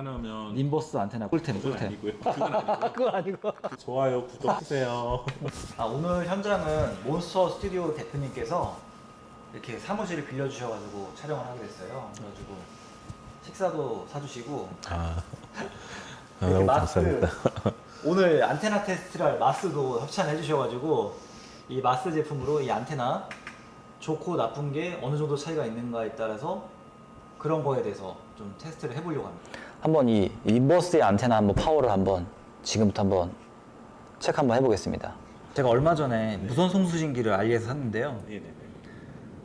하면 님버스 안테나 꿀템. 그건 아니고요. 그건 아니고. 그건 아니고. 좋아요, 구독해주세요. 오늘 현장은 몬스터 스튜디오 대표님께서 이렇게 사무실을 빌려주셔가지고 촬영을 하게 됐어요. 그래가지고 식사도 사주시고 이렇게 너무 마스, 감사합니다. 오늘 안테나 테스트를 할 마스도 협찬해 주셔가지고 이 마스 제품으로 이 안테나 좋고 나쁜 게 어느 정도 차이가 있는가에 따라서 그런 거에 대해서 좀 테스트를 해보려고 합니다. 한번 이 인버스의 안테나 한번 파워를 한번 지금부터 한번 체크 한번 해보겠습니다. 제가 얼마 전에 무선 송수신기를 알리에서 샀는데요. 네네네.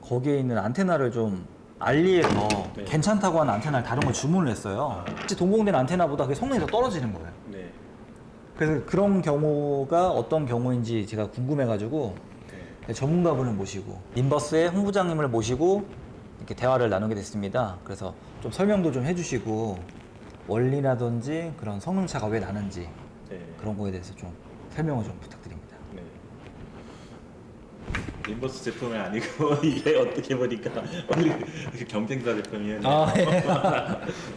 거기에 있는 안테나를 좀 알리에서 네. 괜찮다고 하는 안테나를 다른 걸 주문을 했어요. 실제 동봉된 안테나보다 그 성능이 더 떨어지는 거예요. 네. 그래서 그런 경우가 어떤 경우인지 제가 궁금해가지고 네. 전문가분을 모시고 인버스의 홍부장님을 모시고 이렇게 대화를 나누게 됐습니다. 그래서 좀 설명도 좀 해주시고 원리라든지 그런 성능차가 왜 나는지 네. 그런 거에 대해서 좀 설명을 좀 부탁드립니다. 네. 인버스 제품이 아니고 이게 어떻게 보니까 우리 경쟁자 제품이에요. 예.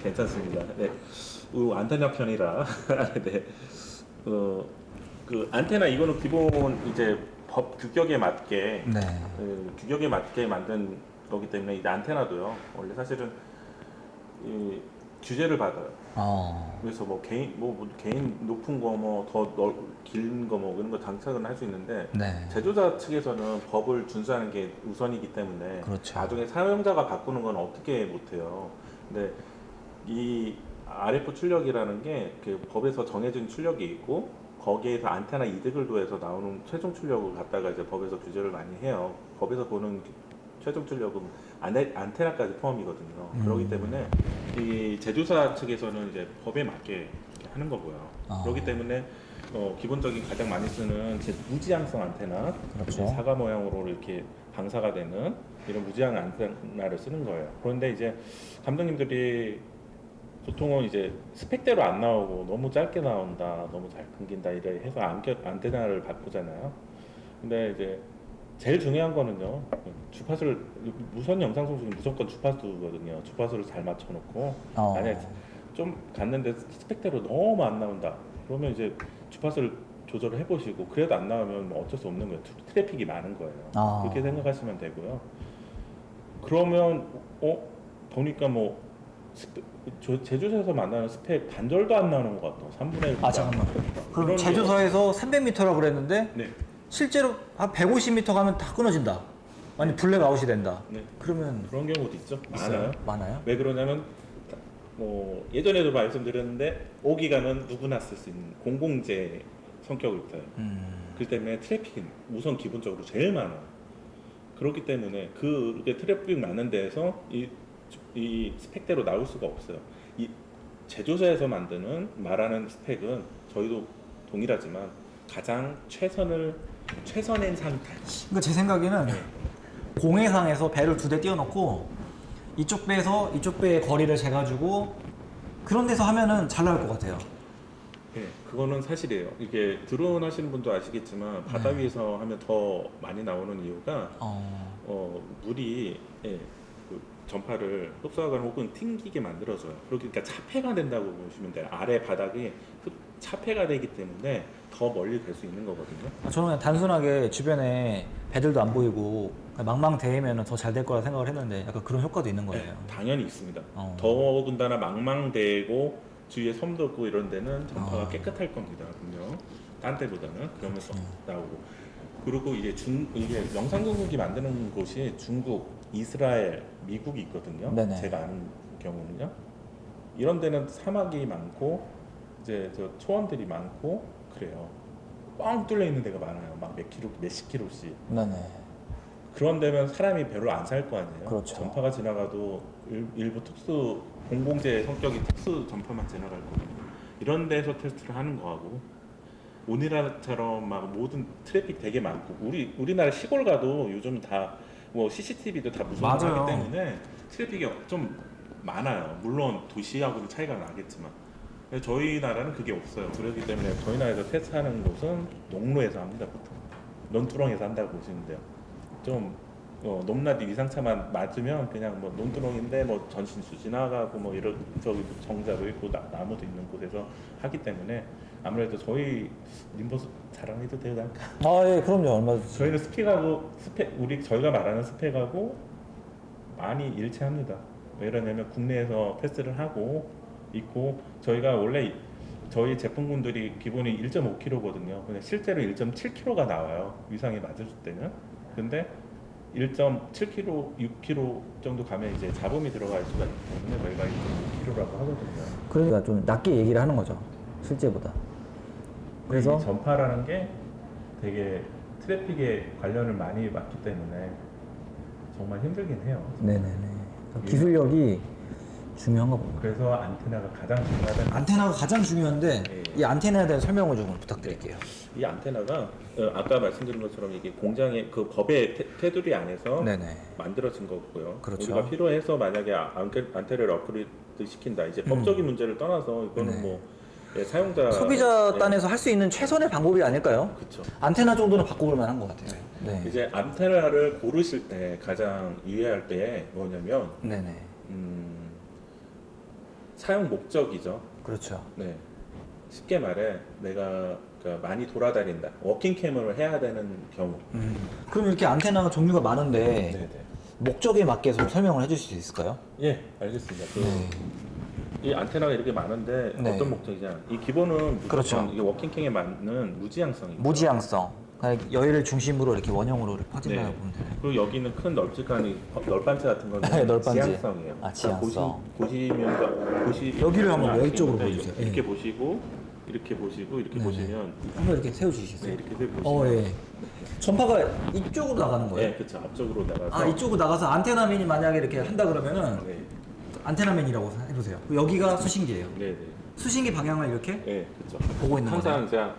괜찮습니다. 네. 안테나 편이라. 네. 그 안테나 이거는 기본 이제 법 규격에 맞게 네. 규격에 맞게 만든 거기 때문에 이 안테나도요. 원래 사실은 이 규제를 받아요. 그래서 뭐 개인 높은 거 뭐 더 긴 거 뭐 그런 거 장착은 할 수 있는데 네. 제조자 측에서는 법을 준수하는 게 우선이기 때문에 그렇죠. 나중에 사용자가 바꾸는 건 어떻게 못해요. 근데 이 RF 출력이라는 게 그 법에서 정해진 출력이 있고 거기에서 안테나 이득을 더해서 나오는 최종 출력을 갖다가 이제 법에서 규제를 많이 해요. 법에서 보는 최종 출력은 안테나까지 포함이거든요. 그렇기 때문에 이 제조사 측에서는 이제 법에 맞게 이렇게 하는 거고요. 그렇기 때문에 기본적인 가장 많이 쓰는 무지향성 안테나, 그렇죠. 사과 모양으로 이렇게 방사가 되는 이런 무지향 안테나를 쓰는 거예요. 그런데 이제 감독님들이 보통은 이제 스펙대로 안 나오고 너무 짧게 나온다, 너무 잘 끊긴다 이래 해서 안테나를 바꾸잖아요. 근데 이제 제일 중요한 거는요, 주파수를 무선 영상 송수는 무조건 주파수거든요. 주파수를 잘 맞춰놓고 만약에 좀 갔는데 스펙대로 너무 안 나온다. 그러면 이제 주파수를 조절을 해보시고 그래도 안 나오면 뭐 어쩔 수 없는 거예요. 트래픽이 많은 거예요. 그렇게 생각하시면 되고요. 그러면 보니까 뭐 제조사에서 만나는 스펙 반절도 안 나오는 것 같아요. 3분의 1. 잠깐만. 그럼 제조사에서 300m라고 그랬는데 네. 실제로 한 150m 가면 다 끊어진다. 아니 블랙 아웃이 된다. 네. 그러면 그런 경우도 있죠. 있어요? 많아요? 왜 그러냐면 뭐 예전에도 말씀드렸는데 5기가는 누구나 쓸 수 있는 공공재 성격을 띠요. 그렇기 때문에 트래픽이 우선 기본적으로 제일 많아요. 그렇기 때문에 그게 트래픽 많은 데에서 이 스펙대로 나올 수가 없어요. 이 제조사에서 말하는 스펙은 저희도 동일하지만 가장 최선의 상태. 그러니까 제 생각에는 공해상에서 배를 2대 띄워놓고 이쪽 배에서 이쪽 배의 거리를 재가지고 그런 데서 하면은 잘 나올 것 같아요. 네, 그거는 사실이에요. 이게 드론 하시는 분도 아시겠지만 바다 위에서 하면 더 많이 나오는 이유가 물이 그 전파를 흡수하거나 혹은 튕기게 만들어줘요. 그러니까 차폐가 된다고 보시면 돼요. 아래 바닥이 차폐가 되기 때문에 더 멀리 갈 수 있는 거거든요. 저는 그냥 단순하게 주변에 배들도 안 보이고 망망대해면 더 잘 될 거라 생각을 했는데 약간 그런 효과도 있는 거예요. 네, 당연히 있습니다. 더군다나 망망대고 주위에 섬도 없고 이런 데는 전파가 깨끗할 겁니다. 분명 딴 데보다는 그러면서 나오고. 그리고 이게 이게 영상공급기 만드는 곳이 중국, 이스라엘, 미국이 있거든요. 네네. 제가 아는 경우는요. 이런 데는 사막이 많고 이제 저 초원들이 많고 그래요. 뻥 뚫려 있는 데가 많아요. 막 몇십 킬로씩. 네네. 그런 데면 사람이 별로 안 살 거 아니에요. 그렇죠. 전파가 지나가도 일부 특수 공공재 성격이 특수 전파만 지나갈 거예요. 이런 데서 테스트를 하는 거하고 우리나라처럼 막 모든 트래픽 되게 많고 우리나라 시골 가도 요즘 다 뭐 CCTV도 다 무선하기 때문에 트래픽이 좀 많아요. 물론 도시하고도 차이가 나겠지만 저희 나라는 그게 없어요. 그렇기 때문에 저희 나라에서 테스트하는 곳은 농로에서 합니다. 보통 논두렁에서 한다고 보시면 돼요. 좀 높낮이 위상차만 맞으면 그냥 뭐 논두렁인데 뭐 전신수 지나가고 뭐 이런 저기 정자도 있고 나무도 있는 곳에서 하기 때문에 아무래도 저희 님버스 자랑해도 되지 않을까? 아, 예, 그럼요. 얼마든지. 저희는 저희가 말하는 스펙하고 많이 일치합니다. 왜 그러냐면 국내에서 테스트를 하고 있고 저희가 원래 저희 제품군들이 기본이 1.5kg거든요. 근데 실제로 1.7kg가 나와요. 위상에 맞을 때는. 근데 1.7kg, 6kg 정도 가면 이제 잡음이 들어갈 수가 있기 때문에 저희가 1.5kg라고 하거든요. 그러니까 좀 낮게 얘기를 하는 거죠. 실제보다. 그래서 이 전파라는 게 되게 트래픽에 관련을 많이 받기 때문에 정말 힘들긴 해요. 네네네. 기술력이 중요한가 봅니다. 그래서 안테나가 가장 중요하다는 안테나가 가장 중요한데 예. 이 안테나에 대한 설명을 좀 부탁드릴게요. 이 안테나가 아까 말씀드린 것처럼 이게 공장의 그 법의 테두리 안에서 네네. 만들어진 거고요. 그렇죠. 우리가 필요해서 만약에 안테나를 업그레이드 시킨다. 이제 법적인 문제를 떠나서 이거는 네. 뭐 사용자 소비자 단에서 할 수 있는 최선의 방법이 아닐까요? 그렇죠. 안테나 정도는 바꿔볼 만한 것 같아요. 네. 이제 안테나를 고르실 때 가장 유의할 때 뭐냐면 네네. 사용 목적이죠. 그렇죠. 네. 쉽게 말해 내가 그러니까 많이 돌아다닌다. 워킹 캠을 해야 되는 경우. 그럼 이렇게 안테나가 종류가 많은데 네네. 목적에 맞게 좀 설명을 해주실 수 있을까요? 예, 알겠습니다. 네. 이 안테나가 이렇게 많은데 네. 어떤 목적이냐? 이 기본은 무조건 그렇죠. 이게 워킹캠에 맞는 무지향성입니다. 무지향성. 그러니까 여의를 중심으로 이렇게 원형으로 이렇게 퍼진다고 네. 보면 되나요? 그리고 여기는 큰 널찍한 널빤지 같은 거는 네, 널빤지. 지향성이에요. 아, 지향성. 보시면 여기를 한번 아시겠는데 왼쪽으로 보여주세요. 이렇게 예. 보시고 이렇게 보시고 이렇게 네네. 보시면 한번 이렇게 네, 세워주시겠어요? 이렇게 보시면 예. 전파가 이쪽으로 나가는 거예요? 네, 그렇죠. 앞쪽으로 나가서 아, 이쪽으로 나가서 안테나맨이 만약에 이렇게 한다 그러면은 네, 안테나맨이라고 해보세요. 여기가 수신기예요. 네, 네. 수신기 방향을 이렇게 네, 그렇죠. 보고 있는 항상 거네요. 제가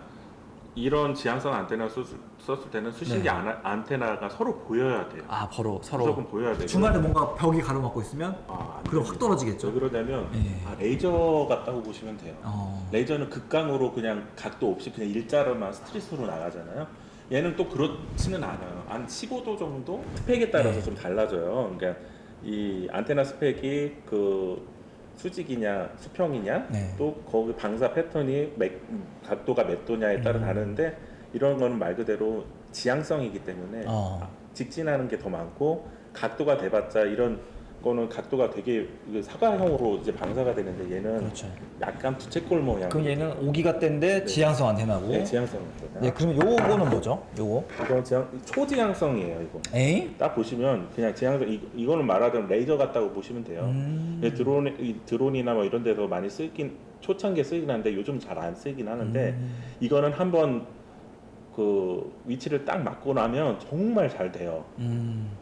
이런 지향성 안테나 썼을 때는 수신기 네. 안테나가 서로 보여야 돼요. 아, 서로 무조건 보여야 되고 중간에 뭔가 벽이 가로막고 있으면 안 그럼 됩니다. 확 떨어지겠죠? 왜 그러냐면 예. 레이저 같다고 보시면 돼요. 어. 레이저는 극강으로 그냥 각도 없이 그냥 일자로만 스트릿으로 나가잖아요. 얘는 또 그렇지는 않아요. 한 15도 정도 스펙에 따라서 네. 좀 달라져요. 그러니까 이 안테나 스펙이 그 수직이냐 수평이냐 네. 또 거기 방사 패턴이 각도가 몇 도냐에 따라 다른데 이런 거는 말 그대로 지향성이기 때문에 직진하는 게 더 많고 각도가 돼봤자 이런 거는 각도가 되게 사과형으로 이제 방사가 되는데 얘는 그렇죠. 약간 부채꼴 모양. 그럼 얘는 5기가대인데 지향성 안테나고. 네, 지향성입니다. 네, 그럼 요거는 뭐죠? 요거? 이건 초지향성이에요. 이거. 에이? 딱 보시면 그냥 지향성 이거는 말하자면 레이저 같다고 보시면 돼요. 이 드론이나 뭐 이런 데서 많이 쓰긴 초창기에 쓰긴 하는데 요즘 잘 안 쓰긴 하는데 이거는 한번 그 위치를 딱 맞고 나면 정말 잘 돼요.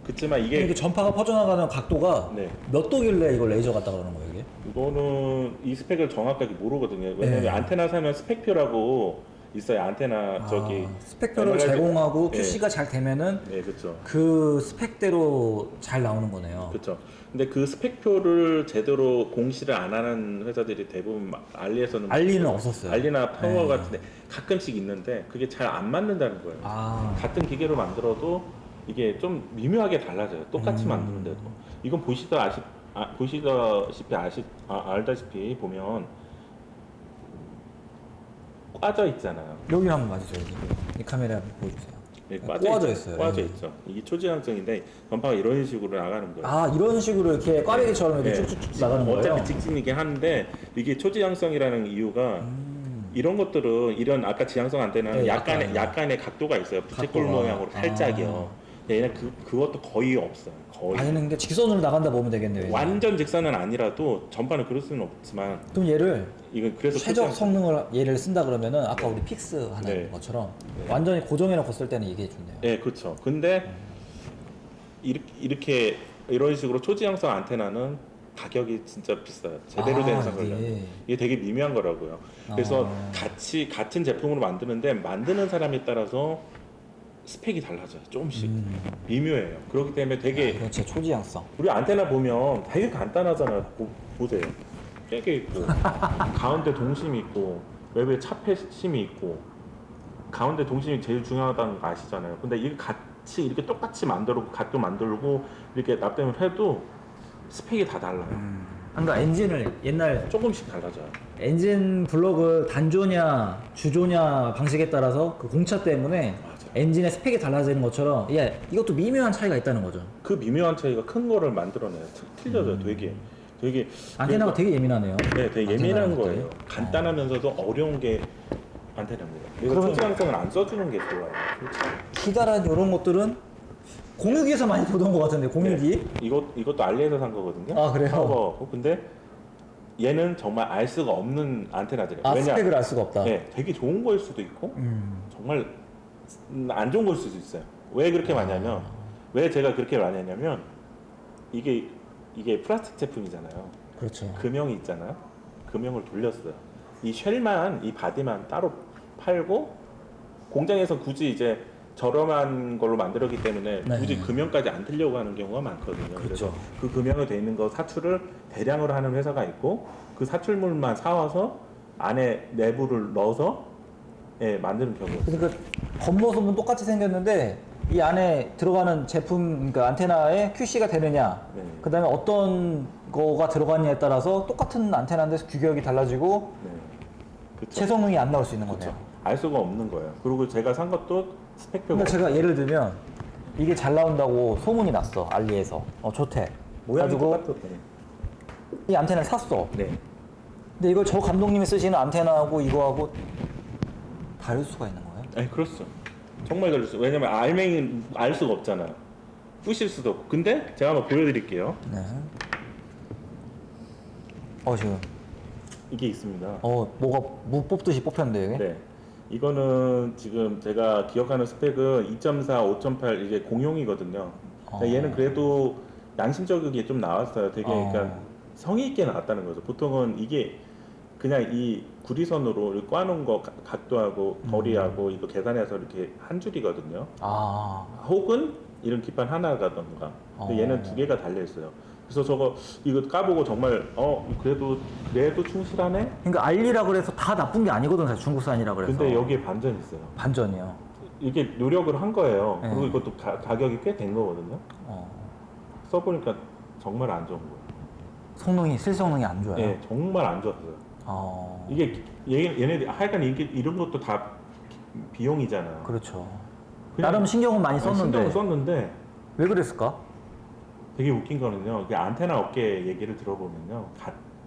그렇지만 이게 이게 전파가 퍼져나가는 각도가 네. 몇 도길래 이걸 레이저 같다 그러는 거예요, 이게? 이거는 이 스펙을 정확하게 모르거든요. 왜냐면 네. 안테나 사면 스펙표라고 있어요. 안테나 저기 스펙표를 여러 가지- 제공하고 네. QC가 잘 되면은 네, 그렇죠. 그 스펙대로 잘 나오는 거네요. 그렇죠. 근데 그 스펙표를 제대로 공시를 안 하는 회사들이 대부분 알리에서는 알리는 없었어요. 알리나 파워 네. 같은데 가끔씩 있는데 그게 잘 안 맞는다는 거예요. 아, 같은 기계로 만들어도 이게 좀 미묘하게 달라져요. 똑같이 만드는데도. 이건 보시다시피 알다시피 보면 꽈져 있잖아요. 여기 한번 봐주세요. 여기. 이 카메라 한번 보여주세요. 네, 꽈져 있어요. 꽈져 예. 있죠. 이게 초지향성인데 전파가 이런 식으로 나가는 거예요. 아, 이런 식으로 이렇게 꽈배기처럼 이렇게 네. 쭉쭉쭉 나가는 거예요? 어차피 직진이긴 한데 이게 초지향성이라는 이유가 이런 것들은 이런 아까 지향성 안테나는 네, 약간의 각도가 있어요. 부채꼴 각도가. 모양으로 살짝이요. 얘는 그것도 거의 없어요. 거의. 아니는 근데 직선으로 나간다 보면 되겠네요. 얘는. 완전 직선은 아니라도 전반은 그럴 수는 없지만 그럼 얘를 이건 그래서 최적 초지향성- 성능을 얘를 쓴다 그러면은 아까 우리 픽스 하는 네. 것처럼 네. 완전히 고정해놓고 쓸 때는 이게 좋네요. 네, 그렇죠. 근데 이렇게 이런 식으로 초지향성 안테나는 가격이 진짜 비싸요. 제대로 된 상을 이게 되게 미묘한 거라고요. 그래서 같은 제품으로 만드는데 만드는 사람에 따라서 스펙이 달라져요. 조금씩 미묘해요. 그렇기 때문에 되게 그렇지, 초지향성. 우리 안테나 보면 되게 간단하잖아요. 보세요. 깨게 있고 가운데 동심이 있고 외부에 차폐심이 있고 가운데 동심이 제일 중요하다는 거 아시잖아요. 근데 이게 같이 이렇게 똑같이 만들고 각도 만들고 이렇게 납땜을 해도 스펙이 다 달라요. 그러니까 엔진을 옛날 조금씩 달라져요. 엔진 블록을 단조냐 주조냐 방식에 따라서 그 공차 때문에 맞아. 엔진의 스펙이 달라지는 것처럼 이것도 미묘한 차이가 있다는 거죠. 그 미묘한 차이가 큰 거를 만들어내요. 틀려져요. 되게 안테나가 되게 예민하네요. 네, 되게 안테나는 예민한 되게. 거예요. 간단하면서도 어려운 게 안테나입니다. 그래서 그러면- 초지방성을 안 써주는 게 좋아요. 기다란 이런 것들은 공유기에서 많이 보던 것 같은데 공유기? 네. 이것도 알리에서 산 거거든요. 아, 그래요? 근데 얘는 정말 알 수가 없는 안테나들이에요. 아 스펙을 알 수가 없다. 네, 되게 좋은 거일 수도 있고 정말 안 좋은 거일 수도 있어요. 왜 그렇게 많냐면 왜 제가 그렇게 많이 했냐면 이게 플라스틱 제품이잖아요. 그렇죠. 금형이 있잖아요. 금형을 돌렸어요. 이 쉘만 이 바디만 따로 팔고 공장에서 굳이 이제 저렴한 걸로 만들었기 때문에 네. 굳이 금형까지 안 들려고 하는 경우가 많거든요. 그렇죠. 그래서 그 금형으로 돼 있는 거 사출을 대량으로 하는 회사가 있고 그 사출물만 사와서 안에 내부를 넣어서 만드는 경우가 있어요. 그러니까 겉모습은 똑같이 생겼는데 이 안에 들어가는 제품, 그러니까 안테나에 QC가 되느냐, 네. 그 다음에 어떤 거가 들어가느냐에 따라서 똑같은 안테나인데 규격이 달라지고 네. 그쵸. 최성능이 안 나올 수 있는 그쵸. 거네요. 알 수가 없는 거예요. 그리고 제가 산 것도 스펙표가 그러니까 제가 예를 들면 이게 잘 나온다고 소문이 났어, 알리에서. 좋대. 모양이 가지고 똑같았네. 이 안테나를 샀어. 네. 근데 이걸 저 감독님이 쓰시는 안테나하고 이거하고 다를 수가 있는 거예요? 아니 그렇죠. 정말 다를 수. 왜냐면 알맹이 알 수가 없잖아요. 부실 수도 없고. 근데 제가 한번 보여드릴게요. 네. 지금 이게 있습니다. 뭐가 무 뽑듯이 뽑혔는데 이게? 네. 이거는 지금 제가 기억하는 스펙은 2.4, 5.8 이게 공용이거든요. 그러니까 얘는 그래도 양심적이게 좀 나왔어요. 되게 그러니까 성의 있게 나왔다는 거죠. 보통은 이게 그냥 이 구리선으로 이렇게 꽈놓은 거 각도하고 거리하고 이거 계산해서 이렇게 한 줄이거든요. 혹은 이런 기판 하나가던가. 근데 얘는 두 개가 달려 있어요. 그래서 이거 까보고 정말 그래도 충실하네. 그러니까 알리라 그래서 다 나쁜 게 아니거든, 사실 중국산이라 그래서. 근데 여기에 반전이 있어요. 반전이요. 이게 노력을 한 거예요. 네. 그리고 이것도 가격이 꽤 된 거거든요. 써보니까 정말 안 좋은 거예요. 실성능이 안 좋아요. 네, 정말 안 좋았어요. 이게 얘네들 하여간 이런 것도 다 비용이잖아요. 그렇죠. 그냥- 나름 신경은 많이 썼는데 신경을 썼는데 왜 그랬을까? 되게 웃긴 거는요. 그 안테나 업계 얘기를 들어보면요.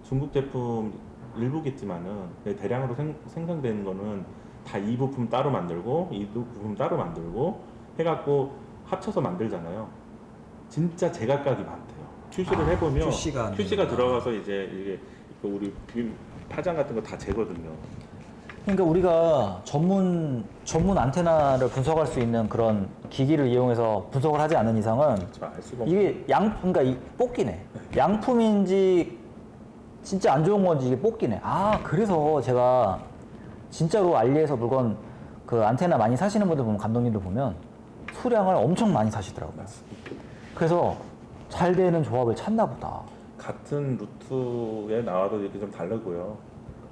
중국 제품 일부겠지만은 대량으로 생산되는 거는 다 이 부품 따로 만들고 이 부품 따로 만들고 해갖고 합쳐서 만들잖아요. 진짜 제각각이 많대요. QC를 해보면 QC가 안 QC가 되는구나. 들어가서 이제 이게 우리 파장 같은 거 다 재거든요. 그러니까 우리가 전문 안테나를 분석할 수 있는 그런 기기를 이용해서 분석을 하지 않는 이상은 저 알 수가 이게 그러니까 이 뽑기네. 양품인지 진짜 안 좋은 건지 이게 뽑기네. 그래서 제가 진짜로 알리에서 물건 그 안테나 많이 사시는 분들 보면 감독님들 보면 수량을 엄청 많이 사시더라고요. 그래서 잘 되는 조합을 찾나 보다. 같은 루트에 나와도 이렇게 좀 다르고요.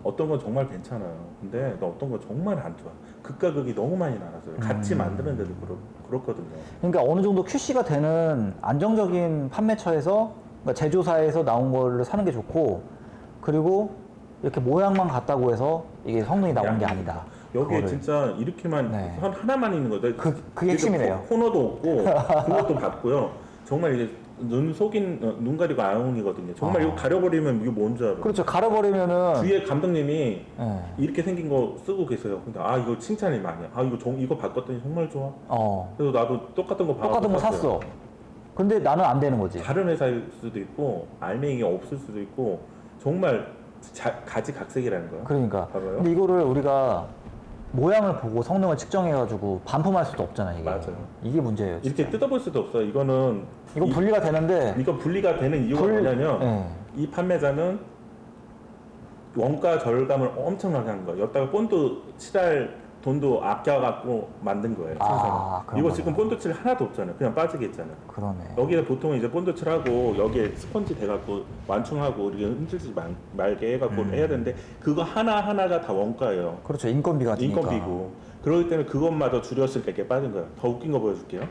어떤 건 정말 괜찮아요. 근데 어떤 건 정말 안 좋아. 극과 극이 너무 많이 나눠서요. 같이 만드는데도 그렇거든요. 그러니까 어느 정도 QC가 되는 안정적인 판매처에서 그러니까 제조사에서 나온 거를 사는 게 좋고, 그리고 이렇게 모양만 같다고 해서 이게 성능이 나오는 게 아니다. 여기에 그거를. 진짜 이렇게만 네. 하나만 있는 거죠. 그게 핵심이네요. 코너도 없고 그것도 봤고요. 정말 이제 눈 속인 눈 가리고 아웅이거든요. 정말 이거 가려버리면 이게 뭔지 알아. 그렇죠. 갈아버리면은 뒤에 감독님이 예. 이렇게 생긴 거 쓰고 계세요. 근데 이거 칭찬이 많이. 이거 바꿨더니 정말 좋아. 어. 그래서 나도 똑같은 거 똑같은 거 샀어. 근데 나는 안 되는 거지. 다른 회사일 수도 있고 알맹이가 없을 수도 있고 정말 가지각색이라는 거야. 그러니까. 봐봐요. 근데 이거를 우리가 모양을 보고 성능을 측정해가지고 반품할 수도 없잖아요. 이게. 맞아요. 이게 문제예요. 진짜. 이렇게 뜯어볼 수도 없어요. 이거는 이건 분리가 되는데. 이거 분리가 되는 이유가 뭐냐면 예. 이 판매자는 원가 절감을 엄청나게 한 거예요. 여기다가 본드 칠할 돈도 아껴갖고 만든 거예요. 아, 생선은. 그런 이거 거구나. 지금 본드칠 하나도 없잖아요. 그냥 빠지게 있잖아요. 그러네. 여기에 보통 이제 본드칠하고 여기에 스펀지 돼갖고 완충하고 이렇게 흔들지 말게 해갖고 해야 되는데 그거 하나 하나가 다 원가예요. 그렇죠. 인건비가 드니까. 인건비고. 그렇기 때문에 그것마저 줄였을 때 이렇게 빠진 거예요. 더 웃긴 거 보여줄게요.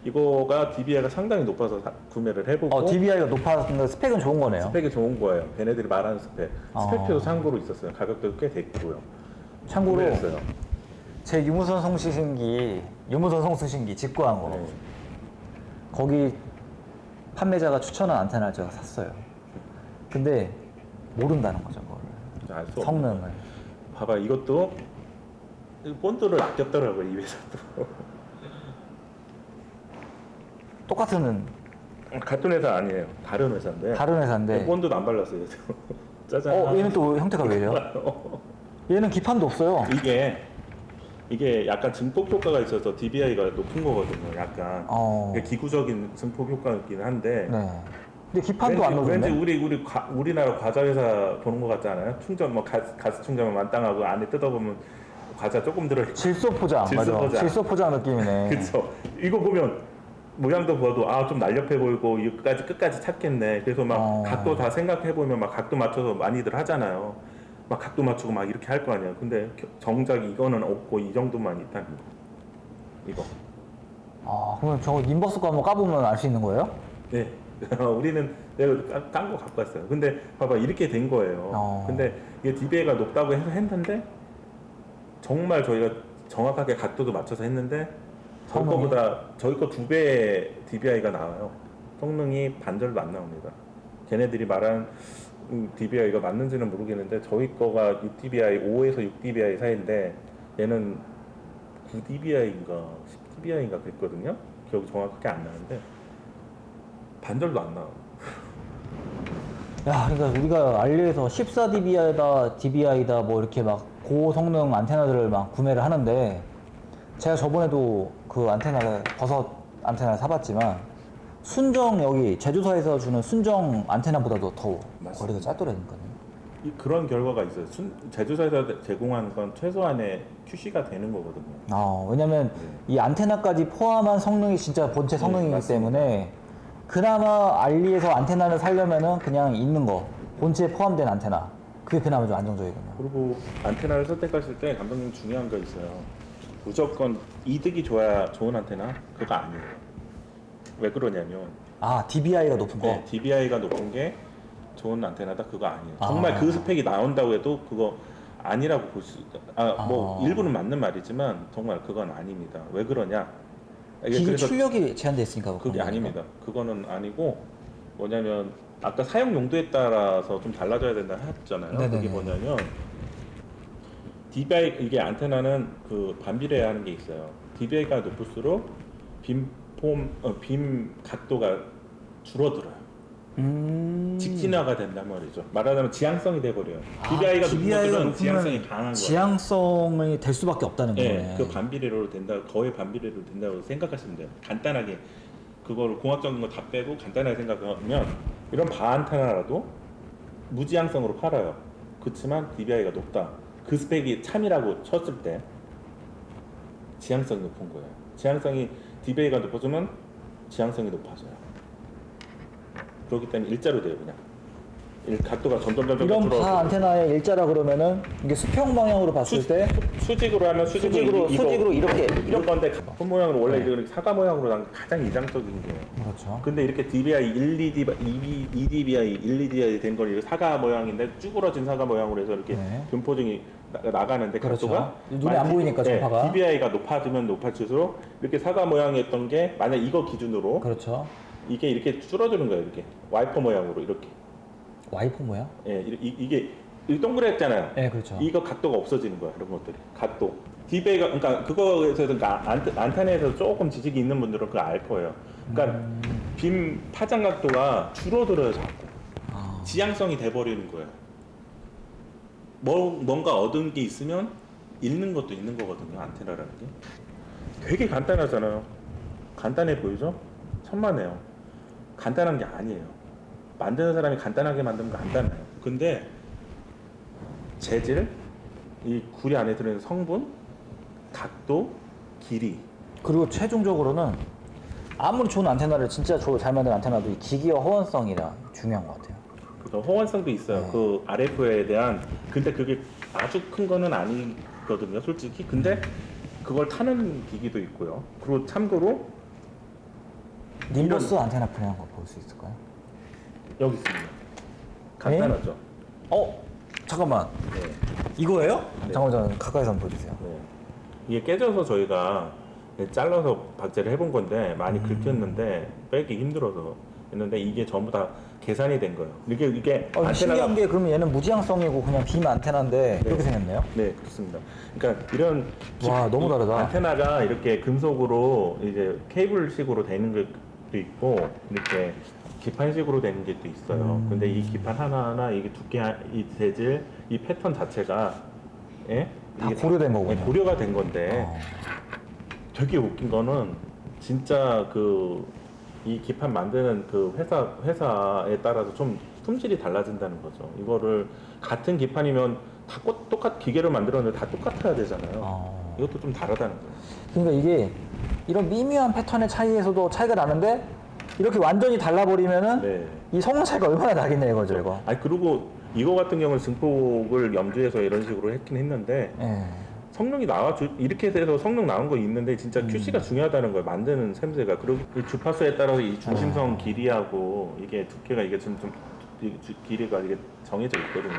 이거가 DBI가 상당히 높아서 구매를 해보고 DBI가 높아서 스펙은 좋은 거네요. 스펙이 좋은 거예요. 걔네들이 말하는 스펙. 아. 스펙표도 참고로 있었어요. 가격도 꽤 됐고요. 참고로 구매했어요. 제 유무선 송수신기 직구한 거. 네. 거기 판매자가 추천한 안테나를 제가 샀어요. 근데 모른다는 거죠, 그거를. 알수 없는 성능을. 거예요. 봐봐, 이것도 본드를 아꼈더라고요, 이 회사도. 똑같은 같은 회사 아니에요. 다른 회사인데. 다른 회사인데. 본드도 안 발랐어요. 짜잔. 얘는 또 형태가 왜 이래요? 얘는 기판도 없어요. 이게 약간 증폭 효과가 있어서 DBI가 높은 거거든요. 약간 이게 기구적인 증폭 효과이긴 한데 네. 근데 기판도 안 왠지 넣어줬네. 우리나라 과자 회사 보는 것 같지 않아요? 충전 뭐 가스 충전만 만땅하고 안에 뜯어보면 과자 조금 들어. 질소 포장, 맞아. 질소 포장 느낌이네. 그렇죠. 이거 보면 모양도 봐도 좀 날렵해 보이고 이거까지 끝까지 찾겠네. 그래서 막 각도 다 생각해 보면 막 각도 맞춰서 많이들 하잖아요. 막 각도 맞추고 막 이렇게 할 거 아니에요. 근데 정작 이거는 없고 이 정도만 있다는 거. 이거. 그러면 저거 인버스 거 한번 까보면 알 수 있는 거예요? 네. 우리는 내가 깐 거 갖고 왔어요. 근데 봐봐 이렇게 된 거예요. 근데 이게 DBI가 높다고 해서 했는데 정말 저희가 정확하게 각도도 맞춰서 했는데 저희 거보다 저희 거 2배의 DBI가 나와요. 성능이 반절도 안 나옵니다. 걔네들이 말한 DBI가 맞는지는 모르겠는데 저희 거가 6dbi, 5에서 6dbi 사이인데 얘는 9dbi인가 10dbi인가 그랬거든요. 기억이 정확하게 안 나는데 반절도 안 나와요. 야, 그러니까 우리가 알리에서 14dbi다 뭐 이렇게 막 고성능 안테나들을 막 구매를 하는데 제가 저번에도 그 안테나를 버섯 안테나를 사봤지만 순정 여기 제조사에서 주는 순정 안테나보다도 더 맞습니다. 거리가 짧더라니까요. 그런 결과가 있어요. 제조사에서 제공하는 건 최소한의 QC가 되는 거거든요. 왜냐면 이 안테나까지 포함한 성능이 진짜 본체 성능이기 맞습니다. 때문에 그나마 알리에서 안테나를 사려면은 그냥 있는 거 본체에 포함된 안테나 그게 그나마 좀 안정적이거든요. 그리고 안테나를 선택하실 때 감독님 중요한 거 있어요. 무조건 이득이 좋아야 좋은 안테나? 그거 아니에요. 왜 그러냐면 DBI가 높은 거? 네, DBI가 높은 게 좋은 안테나다 그거 아니에요. 정말 그 스펙이 나온다고 해도 그거 아니라고 볼 수 뭐 일부는 맞는 말이지만 정말 그건 아닙니다. 왜 그러냐? 이게 기기 그래서 출력이 제한돼 있으니까 그게 그런 아닙니다. 그거는 아니고 뭐냐면 아까 사용 용도에 따라서 좀 달라져야 된다 했잖아요. 네네네. 그게 뭐냐면 DBI 이게 안테나는 그 반비례 하는 게 있어요. DBI가 높을수록 빔 각도가 줄어들어요. 직진화가 된단 말이죠. 말하자면 지향성이 돼버려요. DBI가 높은 것들은 지향성이 강한 거예요. 지향성이 될 수밖에 없다는 거네. 네, 그 반비례로 된다, 거의 반비례로 된다고 생각하시면 돼요. 간단하게 그걸 공학적인 거 다 빼고 간단하게 생각하면 이런 바안테나라도 무지향성으로 팔아요. 그렇지만 DBI가 높다. 그 스펙이 참이라고 쳤을 때 지향성이 높은 거예요. 지향성이 DBI가 높아지면 지향성이 높아져요. 그렇기 때문에 일자로 돼요, 그냥. 각도가 점점 이런 바 안테나의 일자라 그러면은 이게 수평 방향으로 봤을 때 수직으로 하면 수직으로 이렇게 이런 건데 손 모양으로 원래 이렇게 사과 모양으로 난 가장 이상적인 거예요. 그렇죠. 근데 이렇게 DBI 1, 2DBI, 1, 2DBI 된 걸 사과 모양인데 쭈그러진 사과 모양으로 해서 이렇게 분포증이 나가는데 그렇죠. 각도가 눈에 안 보이니까 전파가. DBI가 높아지면 높아질수록 이렇게 사과 모양이었던 게 만약 이거 기준으로 그렇죠. 이게 이렇게 줄어드는 거예요. 이렇게 와이퍼 모양으로 이렇게. 와이퍼 뭐야? 예, 이게 동그랬잖아요. 네, 그렇죠. 이거 각도가 없어지는 거야, 이런 것들이. 각도. DBI가 그러니까 그거에서 안테나에서 조금 지식이 있는 분들은 그거 알 거예요. 그러니까 빔 파장 각도가 줄어들어요, 자꾸. 지향성이 돼버리는 거예요. 뭔가 얻은 게 있으면 잃는 것도 있는 거거든요, 안테나라는 게. 되게 간단하잖아요. 간단해 보이죠? 천만에요. 간단한 게 아니에요. 만드는 사람이 간단하게 만들면 간단해요. 근데 재질, 이 구리 안에 들어있는 성분, 각도, 길이. 그리고 최종적으로는 아무리 좋은 안테나를 진짜 잘 만든 안테나도 이 기기와 호환성이라 중요한 것 같아요. 그 호환성도 있어요. 네. 그 RF에 대한. 근데 그게 아주 큰 거는 아니거든요, 솔직히. 근데 그걸 타는 기기도 있고요. 그리고 참고로 님버스 안테나 분해한 거 볼 수 있을까요? 여기 있습니다. 간단하죠. 잠깐만. 네. 이거예요? 네. 잠깐만 가까이서 한번 보여주세요. 네. 이게 깨져서 저희가 잘라서 박제를 해본 건데 많이 긁혔는데 빼기 힘들어서 했는데 이게 전부 다 계산이 된 거예요. 이게 신기한 게 그러면 얘는 무지향성이고 그냥 빔 안테나인데 네. 이렇게 생겼네요? 네, 그렇습니다. 그러니까 이런 와, 너무 다르다. 안테나가 이렇게 금속으로 이제 케이블식으로 되는 것도 있고 이렇게 기판식으로 되는 게 또 있어요. 근데 이 기판 하나하나 이게 두께, 이 재질, 이 패턴 자체가 다 이게 고려된 거군요. 고려가 된 건데 되게 웃긴 거는 진짜 이 기판 만드는 그 회사에 따라서 좀 품질이 달라진다는 거죠. 이거를 같은 기판이면 다 기계로 만들었는데 다 똑같아야 되잖아요. 이것도 좀 다르다는 거예요. 그러니까 이게 이런 미묘한 패턴의 차이에서도 차이가 나는데 이렇게 완전히 달라버리면은 네. 이 성능 차이가 얼마나 나겠냐 이거죠, 이거. 아니 그리고 이거 같은 경우는 증폭을 염두해서 이런 식으로 했긴 했는데 예. 성능이 이렇게 해서 성능 나온 거 있는데 진짜 QC가 중요하다는 거예요. 만드는 셈새가. 그리고 이 주파수에 따라서 이 중심성 길이하고 이게 두께가 이게 좀 길이가 이게 정해져 있거든요.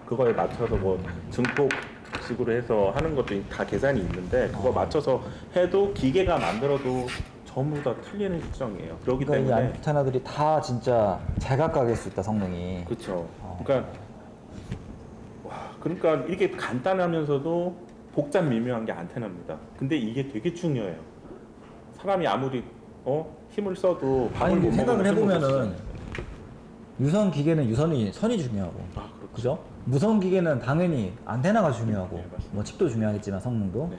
그거에 맞춰서 뭐 증폭식으로 해서 하는 것도 다 계산이 있는데 그거 맞춰서 해도 기계가 만들어도 전부 다 틀리는 실정이에요. 그렇기 그러니까 이 때문에 안테나들이 다 진짜 제각각일 수 있다, 성능이. 그렇죠. 그러니까 이렇게 간단하면서도 복잡 미묘한 게 안테나입니다. 근데 이게 되게 중요해요. 사람이 아무리 힘을 써도 밥을 아니 못 생각을 먹으면 해보면은 유선 기계는 선이 중요하고, 그렇죠. 그죠? 무선 기계는 당연히 안테나가 중요하고, 네, 맞습니다. 뭐 칩도 중요하겠지만 성능도 네,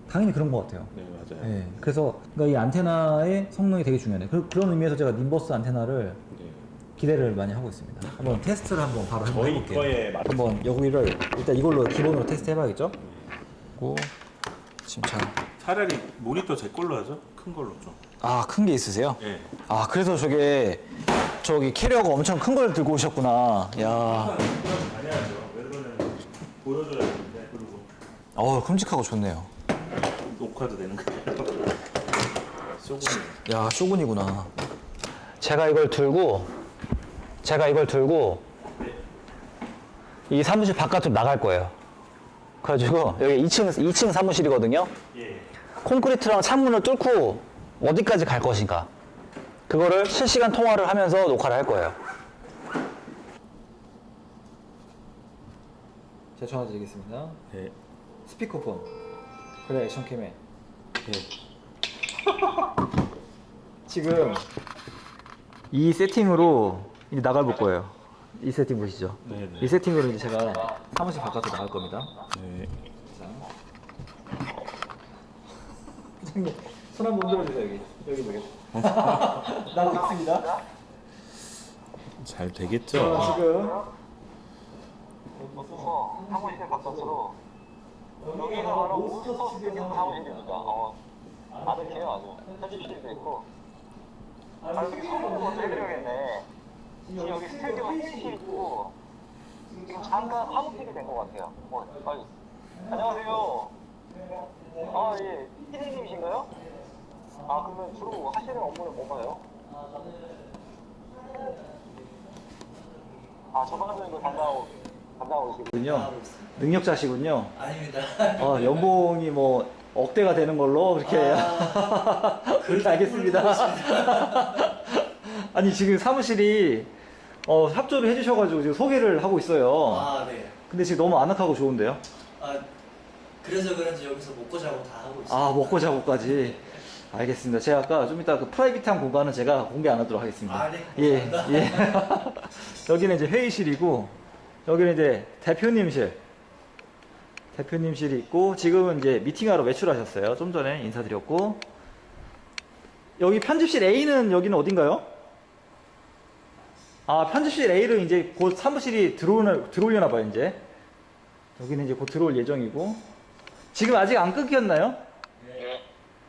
당연히 그런 것 같아요. 네 맞아요. 네, 그래서 그러니까 이 안테나의 성능이 되게 중요해요. 그런 의미에서 제가 님버스 안테나를 네. 기대를 많이 하고 있습니다. 한번 테스트를 한번 바로 저희 해볼게요. 거에 한번 여기를 일단 이걸로 기본으로 테스트 해봐야겠죠? 그리고 지금 차라리 모니터 제 걸로 하죠. 큰 걸로 좀. 큰 게 있으세요? 네. 그래서 저기 캐리어가 엄청 큰 걸 들고 오셨구나. 야, 다녀야죠. 왜 그러냐면 보여줘야 되는데 그리고 큼직하고 좋네요. 녹화도 되는 거예요. 쇼군이. 야, 쇼군이구나. 제가 이걸 들고 이 사무실 바깥으로 나갈 거예요. 그래가지고 여기 2층 사무실이거든요. 예. 콘크리트랑 창문을 뚫고 어디까지 갈 것인가. 그거를 실시간 통화를 하면서 녹화를 할 거예요. 제 전화 드리겠습니다. 네. 스피커폰. 그래, 액션캠에. 네. 지금 이 세팅으로 이제 나가볼 거예요. 이 세팅 보시죠. 네네. 이 세팅으로 이제 제가 사무실 바깥으로 나갈 겁니다. 네. 사장님, 손 한번 흔들어주세요, 여기. 나가고 있습니다. 잘 되겠죠. 지금 사무실 바깥으로 여기가 바로 오스터 스튜디오 사무실입니다. 아늑해요 아주. 편집실도 있고. 여기 소문을 먼저 해드려야겠네. 지금 여기 스튜디오 회의실 있고 지금 잠깐 사무실이 된 것 같아요. 빨리. 안녕하세요. 예. 피디님이신가요? 그러면 주로 하시는 업무는 뭔가요? 저번에 이거 담당하고 계시고. 능력자시군요. 아닙니다. 연봉이 뭐 억대가 되는 걸로 그렇게 그렇게 알겠습니다. 아니 지금 사무실이 협조를 해주셔가지고 지금 소개를 하고 있어요. 네. 근데 지금 너무 아늑하고 좋은데요? 그래서 그런지 여기서 먹고 자고 다 하고 있어요. 먹고 자고까지. 알겠습니다. 제가 아까 좀 이따 그 프라이빗한 공간은 제가 공개 안 하도록 하겠습니다. 네. 예. 여기는 이제 회의실이고, 여기는 이제 대표님실이 있고, 지금은 이제 미팅하러 외출하셨어요. 좀 전에 인사드렸고, 여기 편집실 A는 여기는 어딘가요? 편집실 A를 이제 곧 사무실이 들어오려나 봐요, 이제. 여기는 이제 곧 들어올 예정이고. 지금 아직 안 끊겼나요? 예.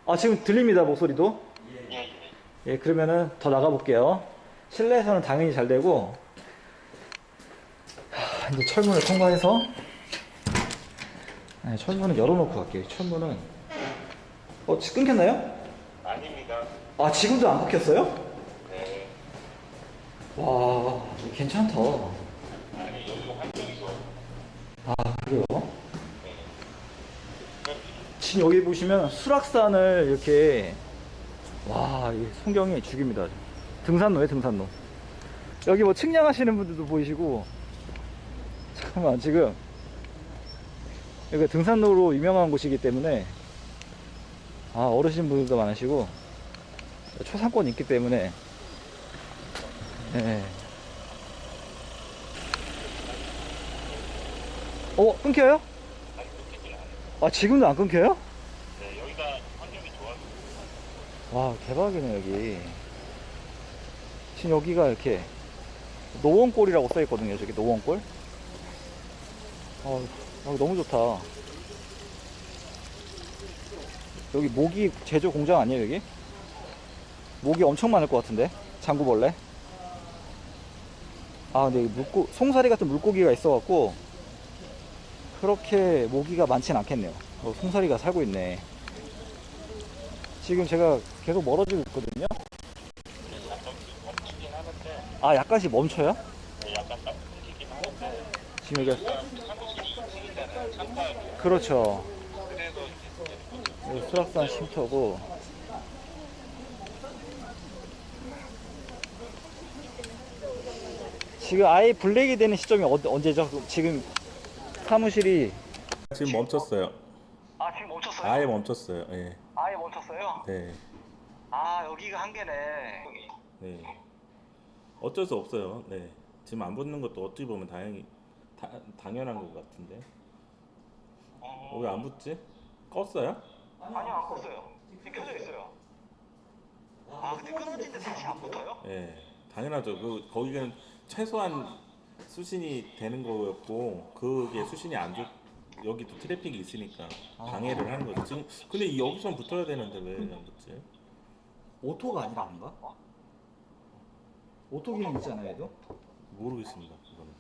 아, 지금 들립니다, 목소리도. 예. 예, 그러면은 더 나가볼게요. 실내에서는 당연히 잘 되고. 이제 철문을 통과해서. 네, 철문은 열어놓고 갈게요. 철문은. 끊겼나요? 아닙니다. 아, 지금도 안 끊겼어요? 네. 와, 괜찮다. 아니, 여기가 환경이 좋아요. 아, 그래요? 지금 여기 보시면 수락산을 이렇게, 와, 이 풍경이 죽입니다. 등산로에 등산로. 여기 뭐 측량하시는 분들도 보이시고. 잠깐만, 지금 여기가 등산로로 유명한 곳이기 때문에, 아, 어르신 분들도 많으시고 초상권이 있기 때문에. 네. 끊겨요? 아, 지금도 안 끊겨요? 네, 여기가 환경이 좋아서. 와, 대박이네. 여기 지금 여기가 이렇게 노원골이라고 써있거든요. 저기 노원골. 여기 너무 좋다. 여기 모기 제조 공장 아니에요? 여기 모기 엄청 많을 것 같은데, 장구벌레. 아, 근데 여기 송사리 같은 물고기가 있어갖고 그렇게 모기가 많진 않겠네요. 송사리가 살고 있네. 지금 제가 계속 멀어지고 있거든요. 멈추긴 하는데, 아, 약간씩 멈춰요? 네, 약간 딱 끊기긴 하는데, 지금 여기. 사무실이 2층이잖아요. 창가에. 그렇죠. 그래서 여기 수락산 쉼터고. 지금 아예 블랙이 되는 시점이 언제죠? 지금 사무실이. 지금 멈췄어요. 아, 지금 멈췄어요? 아예 멈췄어요. 예. 아예 멈췄어요? 네. 아, 여기가 한계네. 네. 어쩔 수 없어요. 네. 지금 안 붙는 것도 어찌 보면 당연한 것 같은데. 왜 안 붙지? 껐어요? 아니요, 안 껐어요. 지금 켜져 있어요. 아, 근데 끊어진데 다시 안 붙어요? 예. 당연하죠. 거기는 최소한 수신이 되는 거였고, 그게 수신이 안 좋. 여기 또 트래픽이 있으니까 방해를 하는 거죠. 지금 근데 여기선 붙어야 되는데 왜 안 붙지? 오토가 아니라 아닌가? 오토 기능 있잖아요, 얘도. 모르겠습니다. 그거는.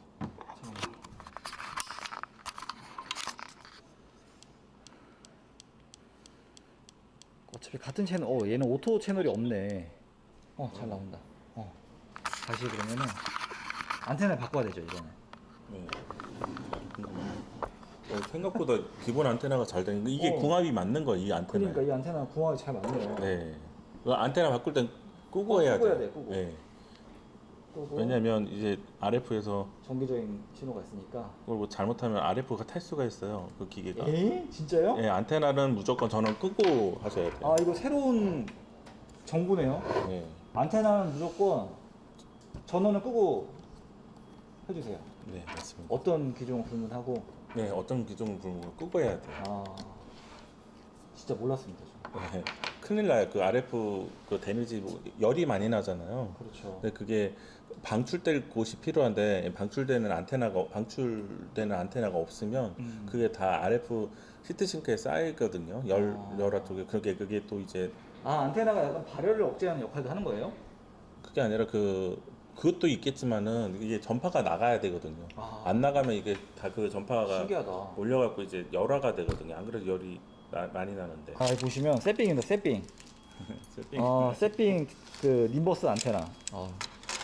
어차피 같은 채널. 얘는 오토 채널이 없네. 잘 나온다. 다시 그러면은 안테나를 바꿔야 되죠, 이거는. 네. 생각보다 기본 안테나가 잘 되는 거. 이게 궁합이 맞는 거야, 이 안테나. 그러니까 이 안테나 궁합이 잘 맞네요. 네. 그 안테나 바꿀 땐 끄고 해야 끄고 해야 돼. 돼, 끄고. 네. 끄고. 왜냐면 이제 RF에서 정기적인 신호가 있으니까. 그걸 뭐 잘못하면 RF가 탈 수가 있어요. 그 기계가. 진짜요? 네, 안테나는 무조건 전원 끄고 하셔야 돼요. 이거 새로운 정보네요. 네. 안테나는 무조건 전원을 끄고 해주세요. 네, 맞습니다. 어떤 기종을 불문하고. 네, 어떤 기종을 불문하고 끄고 해야 돼요. 진짜 몰랐습니다. 저. 네. 큰일 나요. 그 RF 그 데미지 열이 많이 나잖아요. 그렇죠. 근데 그게 방출될 곳이 필요한데 방출되는 안테나가 없으면 그게 다 RF 히트싱크에 쌓이거든요. 열화 쪽에 그게 또 이제 안테나가 약간 발열을 억제하는 역할도 하는 거예요? 그게 아니라 그것도 있겠지만은 이게 전파가 나가야 되거든요. 안 나가면 이게 다 그 전파가 신기하다. 올려갖고 이제 열화가 되거든요. 안 그래도 열이 많이 나는데. 여기 보시면 세핑입니다. 세핑. 세핑 그 님버스 안테나.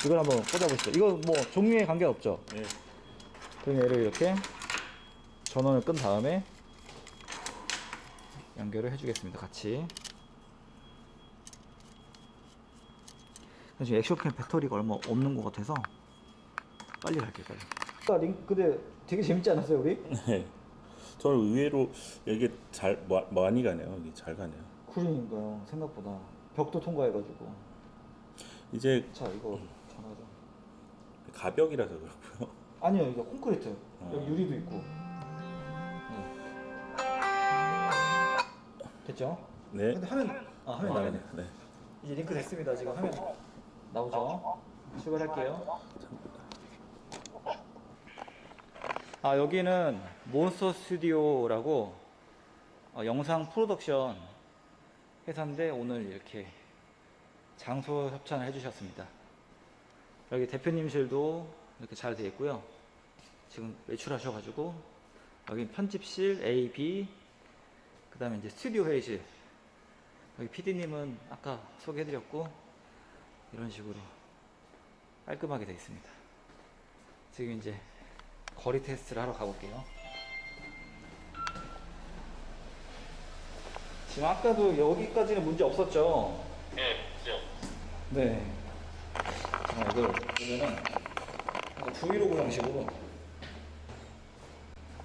이걸 한번 꽂아보시죠. 이거 뭐 종류에 관계없죠. 네. 그럼 얘를 이렇게 전원을 끈 다음에 연결을 해주겠습니다. 같이. 지금 액션캠 배터리가 얼마 없는 것 같아서 빨리 갈게요. 빨리. 근데 되게 재밌지 않았어요, 우리? 네. 저는 의외로 이게 많이 가네요. 이게 잘 가네요. 그러니까요. 생각보다 벽도 통과해가지고. 이제 자, 이거 전화죠. 가벽이라서 그렇고요. 아니요, 이게 콘크리트. 여기 유리도 있고. 됐죠? 네. 근데 화면 나가네. 네. 이제 링크 됐습니다. 지금 화면 나오죠? 출발할게요. 아, 여기는 몬스터 스튜디오라고 영상 프로덕션 회사인데 오늘 이렇게 장소 협찬을 해주셨습니다. 여기 대표님실도 이렇게 잘 되어 있고요. 지금 외출하셔가지고 여기 편집실 A, B, 그 다음에 이제 스튜디오 회의실. 여기 PD님은 아까 소개해드렸고 이런 식으로 깔끔하게 되어 있습니다. 지금 이제 거리 테스트를 하러 가볼게요. 지금 아까도 여기까지는 문제 없었죠? 네, 그죠. 네. 이걸 보면은 브이로그 형식으로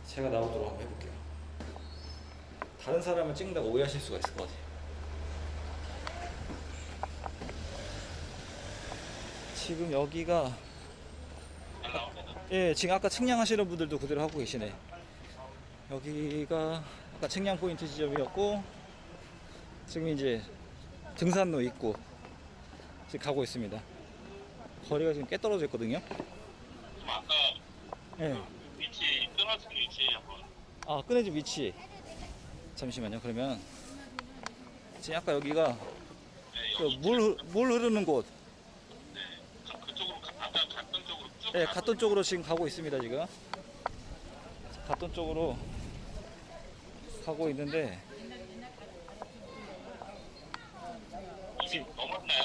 제가 나오도록 한번 해볼게요. 다른 사람을 찍는다고 오해하실 수가 있을 것 같아요. 지금 여기가 예, 지금 아까 측량하시는 분들도 그대로 하고 계시네. 여기가 아까 측량 포인트 지점이었고 지금 이제 등산로 입구 지금 가고 있습니다. 거리가 지금 꽤 떨어져 있거든요. 좀 아까 예. 위치, 끊어진 위치 한번. 아, 끊어진 위치. 잠시만요. 그러면 지금 아까 여기가 네, 그 여기 물 흐르는 곳. 네, 그쪽으로, 아까 갔던 쪽으로 쭉. 예, 갔던 쪽으로 지금 가고 있습니다. 지금 갔던 쪽으로 가고 있는데 이미 넘었나요?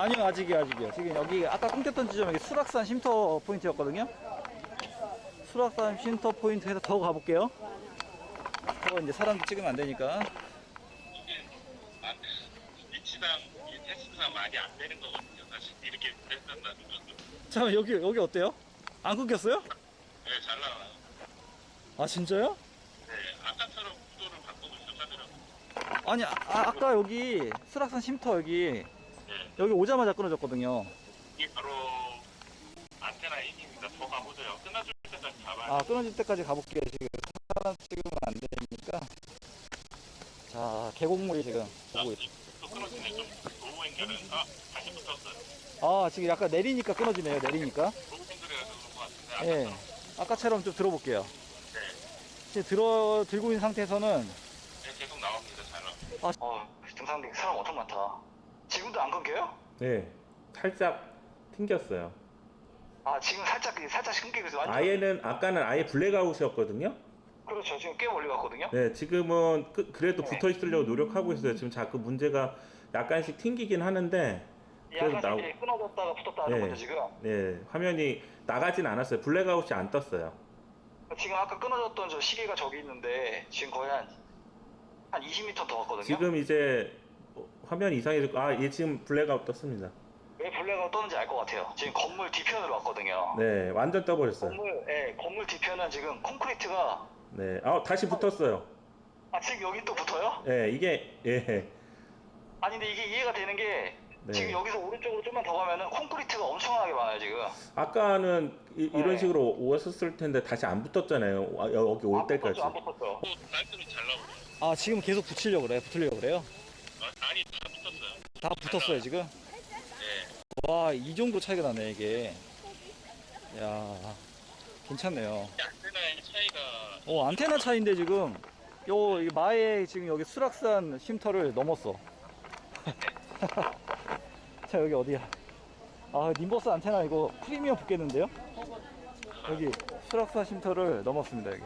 아니요, 아직이요. 지금 여기 아까 끊겼던 지점 여기 수락산 쉼터 포인트였거든요. 수락산 쉼터 포인트에서 더 가볼게요. 더 이제 사람도 찍으면 안 되니까. 이게 위치당 이 테스트가 많이 안 되는 거거든요. 사실 이렇게 테스트한다는 건. 잠깐 여기 어때요? 안 끊겼어요? 네, 잘 나와요. 아, 진짜요? 네, 아까처럼 구도를 바꾸고 시작하더라고요. 아니, 아까 여기 수락산 쉼터 네, 여기 오자마자 끊어졌거든요. 이게 바로 안테나 1입니다. 더 가보세요. 끝나줄 때까지 가봐요. 아, 끊어질 때까지 가볼게요. 지금 사람 찍으면 안 되니까. 자, 계곡물이 지금 보고 있어요. 또 끊어지네. 좀 도우 연결은. 아, 다시 붙었어요. 아, 지금 약간 내리니까 끊어지네요. 내리니까. 도우 연결해서 그런 것 같은데. 예. 아까처럼 좀 들어볼게요. 네, 지금 들고 있는 상태에서는 네, 계속 나옵니다. 잘 나와. 등산객 사람 엄청 많다. 지금도 안 끊겨요? 네, 살짝 튕겼어요. 아, 지금 살짝 끊기고 있어요. 아예는 아까는 아예 블랙아웃이었거든요. 그렇죠. 지금 꽤 멀리 갔거든요. 네, 지금은 그래도 네. 붙어 있으려고 노력하고 있어요. 지금 자꾸 문제가 약간씩 튕기긴 하는데 그래도 약간 이제 끊어졌다가 붙었다 하는 네. 거죠, 지금. 네, 화면이 나가진 않았어요. 블랙아웃이 안 떴어요. 지금 아까 끊어졌던 저 시계가 저기 있는데 지금 거의 한 20m 더 갔거든요. 지금 이제 화면이 이상해졌고 얘 지금 블랙아웃 떴습니다. 왜 블랙아웃 떴는지 알 것 같아요. 지금 건물 뒤편으로 왔거든요. 네, 완전 떠버렸어요. 건물 뒤편은 지금 콘크리트가 네, 다시 붙었어요. 지금 여기 또 붙어요? 네, 이게 예, 아니 근데 이게 이해가 되는 게 네. 지금 여기서 오른쪽으로 좀만 더 가면은 콘크리트가 엄청나게 많아요 지금. 아까는 이런 네. 식으로 왔었을 텐데 다시 안 붙었잖아요. 여기 올 때까지. 안 붙었어요. 깔끔히 잘 나오네요. 아, 지금 계속 붙으려고 그래요? 아니 다 붙었어요. 다 붙었어요, 지금? 네. 와, 이 정도 차이가 나네, 이게. 야, 괜찮네요. 안테나의 차이가 안테나 차인데 지금 이 마에 지금 여기 수락산 쉼터를 넘었어. 자, 여기 어디야? 아, 님버스 안테나 이거 프리미엄 붙겠는데요? 여기 수락산 쉼터를 넘었습니다, 여기.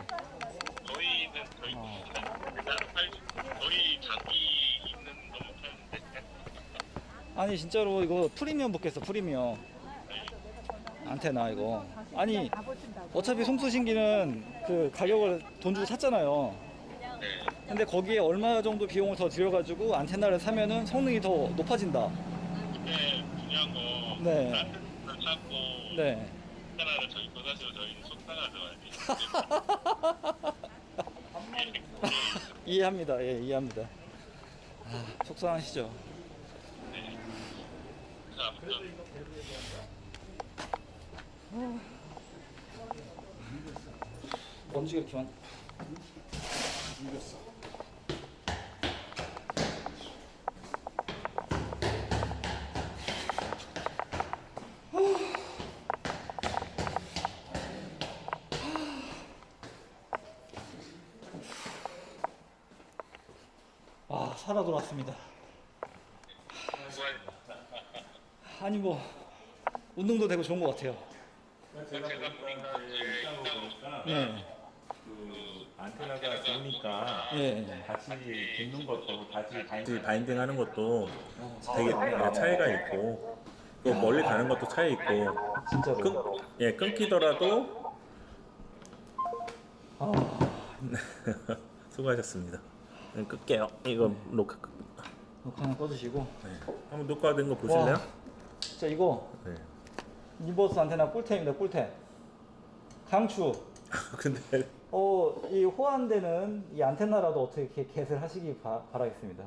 저희는 저희 장기 있는 너무 편한데. 아니, 진짜로 이거 프리미엄 붙겠어, 프리미엄. 안테나 이거. 아니, 어차피 송수신기는 그 가격을 돈 주고 샀잖아요. 네. 근데 거기에 얼마 정도 비용을 더 들여가지고 안테나를 사면은 성능이 더 높아진다. 근데 중요한 거 네. 다른 데서 찾고 네. 안테나를 저희 거 사시고 저희는 속상하죠. 이해합니다. 예, 이해합니다. 속상하시죠? 네. 자, 아무튼 먼지가 이렇게 많. 살아 돌아왔습니다. 아니 뭐 운동도 되고 좋은 것 같아요. 제가 보니까 보니까 네. 그 안테나가 좋으니까 예. 같이 붙는 것도 같이 바인딩 하는 것도 되게 차이가 있고 또 멀리 가는 것도 차이 있고 진짜로. 끊기더라도 아, 수고하셨습니다. 끌게요. 이거 녹화 녹화 하나 꺼주시고. 한번 녹화된 거 보실래요? 와, 진짜 이거 네. 니버스 안테나 꿀템입니다. 꿀템. 강추. 근데 이 호환되는 이 안테나라도 어떻게 이렇게 겟을 하시기 바라겠습니다.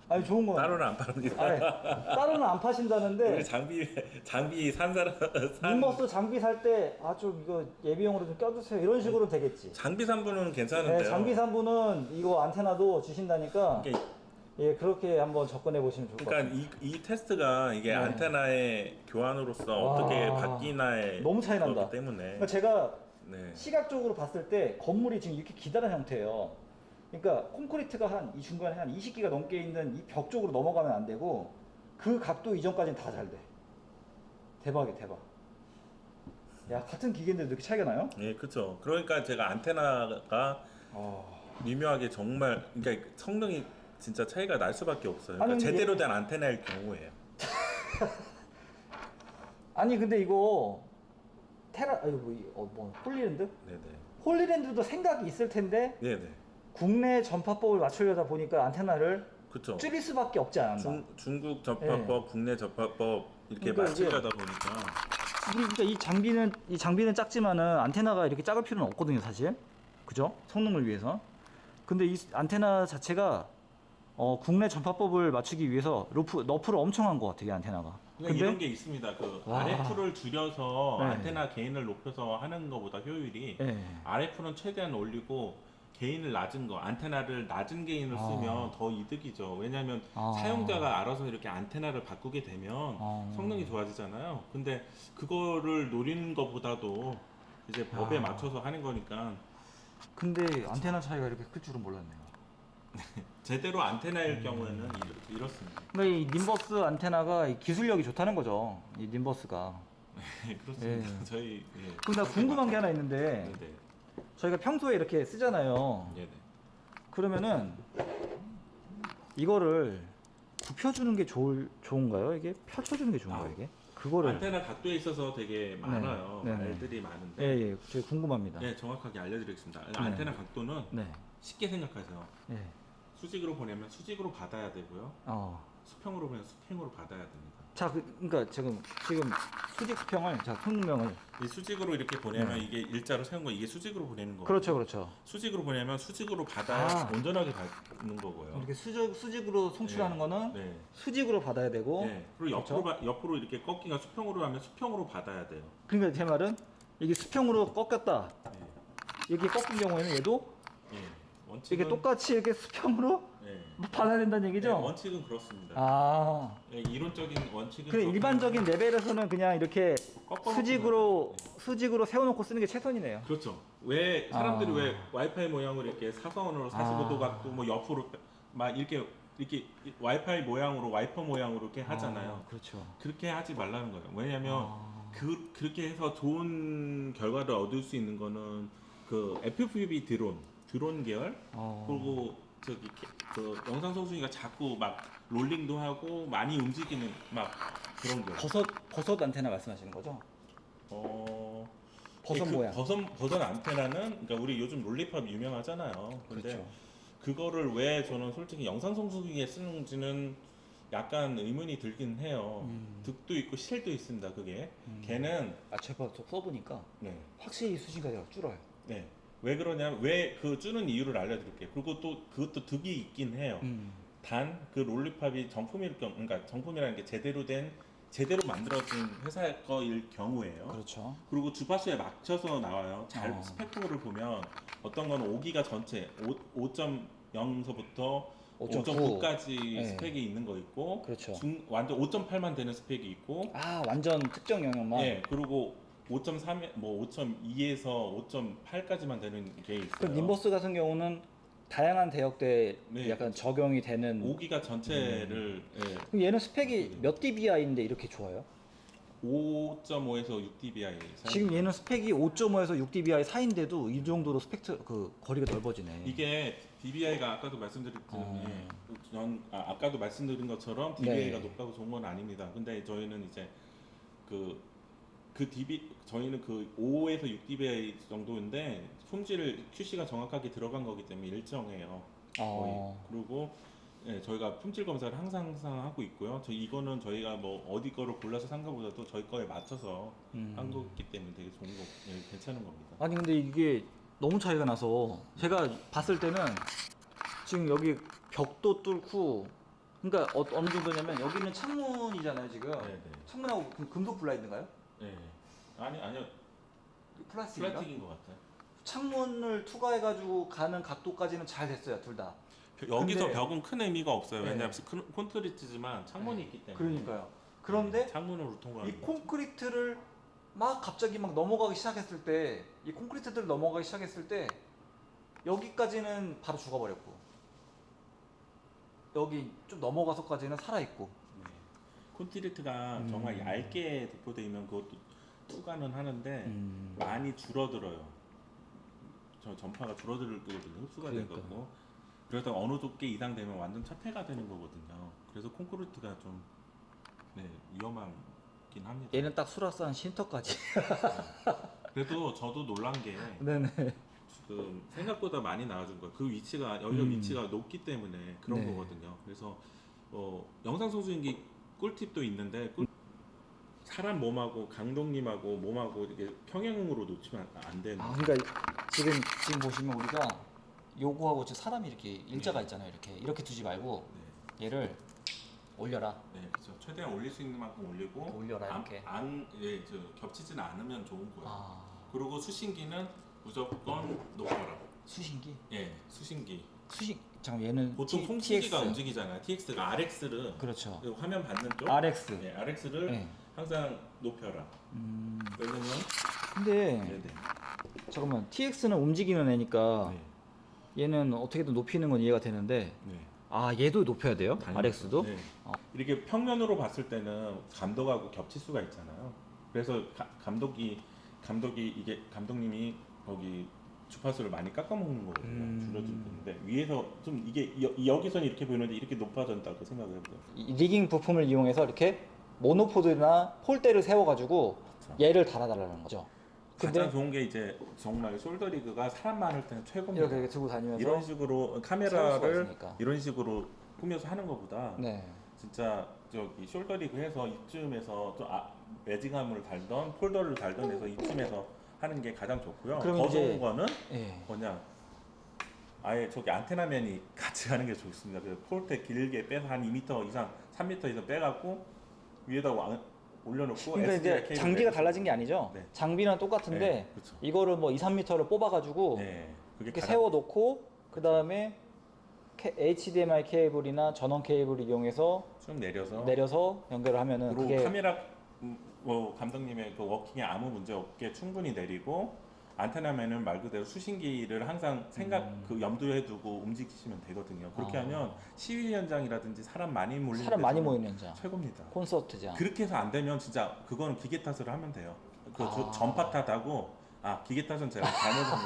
아니 좋은 거. 따로는 안 파는데. 아니, 따로는 안 파신다는데. 우리 장비 산 사람 니버스 장비 살 때 좀 이거 예비용으로 좀 껴주세요 이런 식으로 되겠지. 장비 산 분은 괜찮은데요. 네, 장비 산 분은 이거 안테나도 주신다니까. 그러니까, 예, 그렇게 한번 접근해 보시면 좋을 것 같아요. 그러니까 이 테스트가 이게 네. 안테나의 교환으로서 와, 어떻게 바뀌나에 너무 차이 난다. 그렇기 때문에 그러니까 제가 네. 시각적으로 봤을 때 건물이 지금 이렇게 기다란 형태예요. 그러니까 콘크리트가 이 중간에 한 20기가 넘게 있는 이 벽 쪽으로 넘어가면 안 되고 그 각도 이전까지는 다 잘 돼. 대박이야, 대박. 야, 같은 기계인데도 이렇게 차이가 나요? 예, 그렇죠. 그러니까 제가 안테나가 미묘하게 정말 그러니까 성능이 진짜 차이가 날 수밖에 없어요. 그러니까 아니, 근데 제대로 된 안테나일 경우에요. 아니 근데 이거 홀리랜드? 네네. 홀리랜드도 생각이 있을 텐데 네네. 국내 전파법을 맞추려다 보니까 안테나를 그렇죠. 줄일 수밖에 없지 않았나. 중국 접합법, 국내 접합법 이렇게 그러니까 맞추려다 보니까 그러니까 이 장비는 작지만은 안테나가 이렇게 작을 필요는 없거든요, 사실. 그죠? 성능을 위해서. 근데 이 안테나 자체가 국내 전파법을 맞추기 위해서 너프를 엄청 한 것 같아요, 이 안테나가. 그러니까 이런 게 있습니다. 그 와. RF를 줄여서 네. 안테나 게인을 높여서 하는 것보다 효율이 예. RF는 최대한 올리고 게인을 낮은 거, 안테나를 낮은 게인을 쓰면 더 이득이죠. 왜냐하면 사용자가 알아서 이렇게 안테나를 바꾸게 되면 성능이 좋아지잖아요. 근데 그거를 노리는 것보다도 이제 법에 맞춰서 하는 거니까 근데 안테나 차이가 이렇게 클 줄은 몰랐네요. 제대로 안테나일 경우에는 이렇습니다. 그러니까 이 님버스 안테나가 이 기술력이 좋다는 거죠. 이 님버스가. 네, 그렇습니다. 예. 저희 그럼 나 궁금한 게 하나 있는데 네네. 저희가 평소에 이렇게 쓰잖아요. 네네. 그러면은 이거를 굽혀주는 게 좋은가요? 이게 펼쳐주는 게 좋은가요? 이게? 그거를 안테나 각도에 있어서 되게 많아요. 네네. 말들이 많은데. 예, 저희 궁금합니다. 네, 정확하게 알려드리겠습니다. 안테나 각도는 네. 쉽게 생각하세요. 예. 수직으로 보내면 수직으로 받아야 되고요. 수평으로 보내면 수평으로 받아야 됩니다. 자, 그러니까 지금 수직 수평을 성능명을 이 수직으로 이렇게 보내면 이게 일자로 세운 거 이게 수직으로 보내는 거예요. 그렇죠. 수직으로 보내면 수직으로 받아야 온전하게 받는 거고요. 이렇게 수직으로 송출하는 네. 거는 네. 수직으로 받아야 되고. 네. 그리고 그렇죠? 옆으로 이렇게 꺾기가 수평으로 하면 수평으로 받아야 돼요. 그러니까 제 말은 이게 수평으로 꺾였다. 네. 이렇게 꺾인 경우에는 얘도 네. 원칙은 이게 똑같이 이렇게 수평으로 네. 받아야 된다는 네, 얘기죠? 원칙은 그렇습니다. 아. 네, 이론적인 원칙은 그래 그렇고 일반적인 레벨에서는 그냥 이렇게 꺾어놓고 수직으로 세워놓고 쓰는 게 최선이네요. 그렇죠. 왜 사람들이 왜 와이파이 모양으로 이렇게 사선으로 45도 각도 뭐 옆으로 막 이렇게 와이파이 모양으로 와이퍼 모양으로 이렇게 하잖아요. 그렇죠. 그렇게 하지 말라는 거예요. 왜냐하면 그렇게 해서 좋은 결과를 얻을 수 있는 거는 그 FPV 드론 계열 그리고 그 영상 송수기가 자꾸 막 롤링도 하고 많이 움직이는 막 그런 계열. 버섯 안테나 말씀하시는 거죠? 버섯 모양. 버섯 안테나는 그러니까 우리 요즘 롤리팝 유명하잖아요. 근데 그렇죠. 그거를 왜 저는 솔직히 영상 송수기에 쓰는지는 약간 의문이 들긴 해요. 득도 있고 실도 있습니다. 그게 걔는 제가 써보니까 네. 확실히 수신가가 줄어요. 네. 왜 그러냐면 왜 그 주는 이유를 알려드릴게요. 그리고 또 그것도 득이 있긴 해요. 단 그 롤리팝이 정품일 경우, 그러니까 정품이라는 게 제대로 만들어진 회사 거일 경우에요. 그렇죠. 그리고 주파수에 맞춰서 나와요. 잘 스펙으로를 보면 어떤 건 5기가 전체 5.0서부터 5.9까지 네. 스펙이 있는 거 있고, 그렇죠. 완전 5.8만 되는 스펙이 있고, 완전 특정 영역만. 예, 그리고 5.3, 뭐 5.2에서 5.8까지만 되는 게 있어요. 그 님버스 같은 경우는 다양한 대역대에 네. 약간 적용이 되는. 5기가 전체를 예, 그럼 얘는 스펙이 몇 dBI인데 이렇게 좋아요? 5.5에서 6dBi 지금 얘는 스펙이 5.5에서 6dBi 사이인데도 이 정도로 스펙트 그 거리가 넓어지네. 이게 DBI가 아까도 말씀드렸듯이 아까도 말씀드린 것처럼 DBI가 네. 높다고 좋은 건 아닙니다. 근데 저희는 이제 저희는 그 5에서 6dBi 정도인데 품질 QC가 정확하게 들어간 거기 때문에 일정해요. 거의. 그리고 예, 저희가 품질 검사를 항상 하고 있고요. 이거는 저희가 뭐 어디 거를 골라서 산 것보다도 저희 거에 맞춰서 한 거기 때문에 되게 좋은 거, 예, 괜찮은 겁니다. 아니 근데 이게 너무 차이가 나서 제가 봤을 때는 지금 여기 벽도 뚫고 그러니까 어느 정도냐면 여기는 창문이잖아요 지금. 네네. 창문하고 금속 블라인드인가요? 예. 아니요. 플라스틱인가? 플라스틱인 것 같아요. 창문을 투과해가지고 가는 각도까지는 잘 됐어요 둘 다. 여기서 근데- 벽은 큰 의미가 없어요. 네. 왜냐하면 콘크리트지만 창문이 있기 때문에. 그러니까요. 그런데 창문으로 통과하는 이 거죠. 콘크리트를 막 갑자기 막 넘어가기 시작했을 때, 이 콘크리트들 넘어가기 시작했을 때 여기까지는 바로 죽어버렸고 여기 좀 넘어가서까지는 살아있고. 네. 콘크리트가 정말 얇게 도포되어 있면 그것도 투과는 하는데 많이 줄어들어요. 저 전파가 줄어들거든요. 흡수가 그러니까요. 되거든요. 그래서 어느 두께 이상 되면 완전 차폐가 되는 거거든요. 그래서 콘크리트가 좀 위험하긴 합니다. 얘는 딱 수라산 쉼터까지. 그래도 저도 놀란 게 네네. 지금 생각보다 많이 나와준 거예요. 그 위치가 여기가 위치가 높기 때문에 그런 네. 거거든요. 그래서 영상 송수인기 꿀팁도 있는데 사람 몸하고 강동님하고 몸하고 이게 평행으로 놓치면 안 되는. 아 그러니까 지금 보시면 우리가 요거하고 저 사람이 이렇게 일자가 있잖아요. 이렇게 두지 말고 네. 얘를 올려라. 네, 그렇죠. 최대한 올릴 수 있는 만큼 올리고 올려라, 이렇게. 겹치지는 않으면 좋은 거예요. 아 그리고 수신기는 무조건 높여라. 수신기. 예, 수신기. 잠깐 얘는 보통 T- 송수기가 TX. 움직이잖아요. TX가 RX를 그렇죠. 화면 받는 쪽 RX. 네, RX를 네. 항상 높여라. 왜냐면 근데 네네. 잠깐만 TX는 움직이는 애니까 네. 얘는 어떻게든 높이는 건 이해가 되는데 네. 아 얘도 높여야 돼요? 당연하죠. RX도? 네. 어. 이렇게 평면으로 봤을 때는 감독하고 겹칠 수가 있잖아요. 그래서 감독님이 거기 주파수를 많이 깎아먹는 거거든요. 줄여줄 건데 위에서 좀 이게 여기서는 이렇게 보이는데 이렇게 높아진다고 생각을 해보세요. 이 리깅 부품을 이용해서 이렇게 모노포드나 폴대를 세워가지고 그렇죠. 얘를 달아달라는 거죠. 가장 근데 좋은 게 이제 정말 숄더 리그가 사람 많을 때는 최고입니다. 이렇게 들고 다니면서 이런 식으로 세울 수가 카메라를 있으니까. 이런 식으로 꾸며서 하는 것보다 네. 진짜 저기 숄더 리그 해서 이쯤에서 좀 매직함을 달던 폴더를 달던 해서 이쯤에서 하는 게 가장 좋고요. 그럼 더 이제- 좋은 거는 예. 뭐냐 아예 저기 안테나면이 같이 하는 게 좋습니다. 그래서 폴대 길게 빼서 한 2m 이상, 3m 이상 빼갖고 위에다 올려놓고 그러니까 이제 SDI 케이블 장비가 빼서. 달라진 게 아니죠. 네. 장비는 똑같은데 네, 그렇죠. 이거를 뭐 2, 3m를 뽑아가지고 네, 그게 이렇게 가장 세워놓고 그 다음에 HDMI 케이블이나 전원 케이블을 이용해서 좀 내려서 연결을 하면은 그리고 그게 카메라 감독님의 그 워킹에 아무 문제 없게 충분히 내리고 안테나면은 말 그대로 수신기를 항상 그 염두에 두고 움직이시면 되거든요. 그렇게 아. 하면 시위 현장이라든지 사람 많이 몰리는 사람 많이 데서는 모이는 현장, 최고입니다. 콘서트장. 그렇게 해서 안 되면 진짜 그거는 기계 탓을 하면 돼요. 전파 탓하고 기계 탓은 제가 잘못한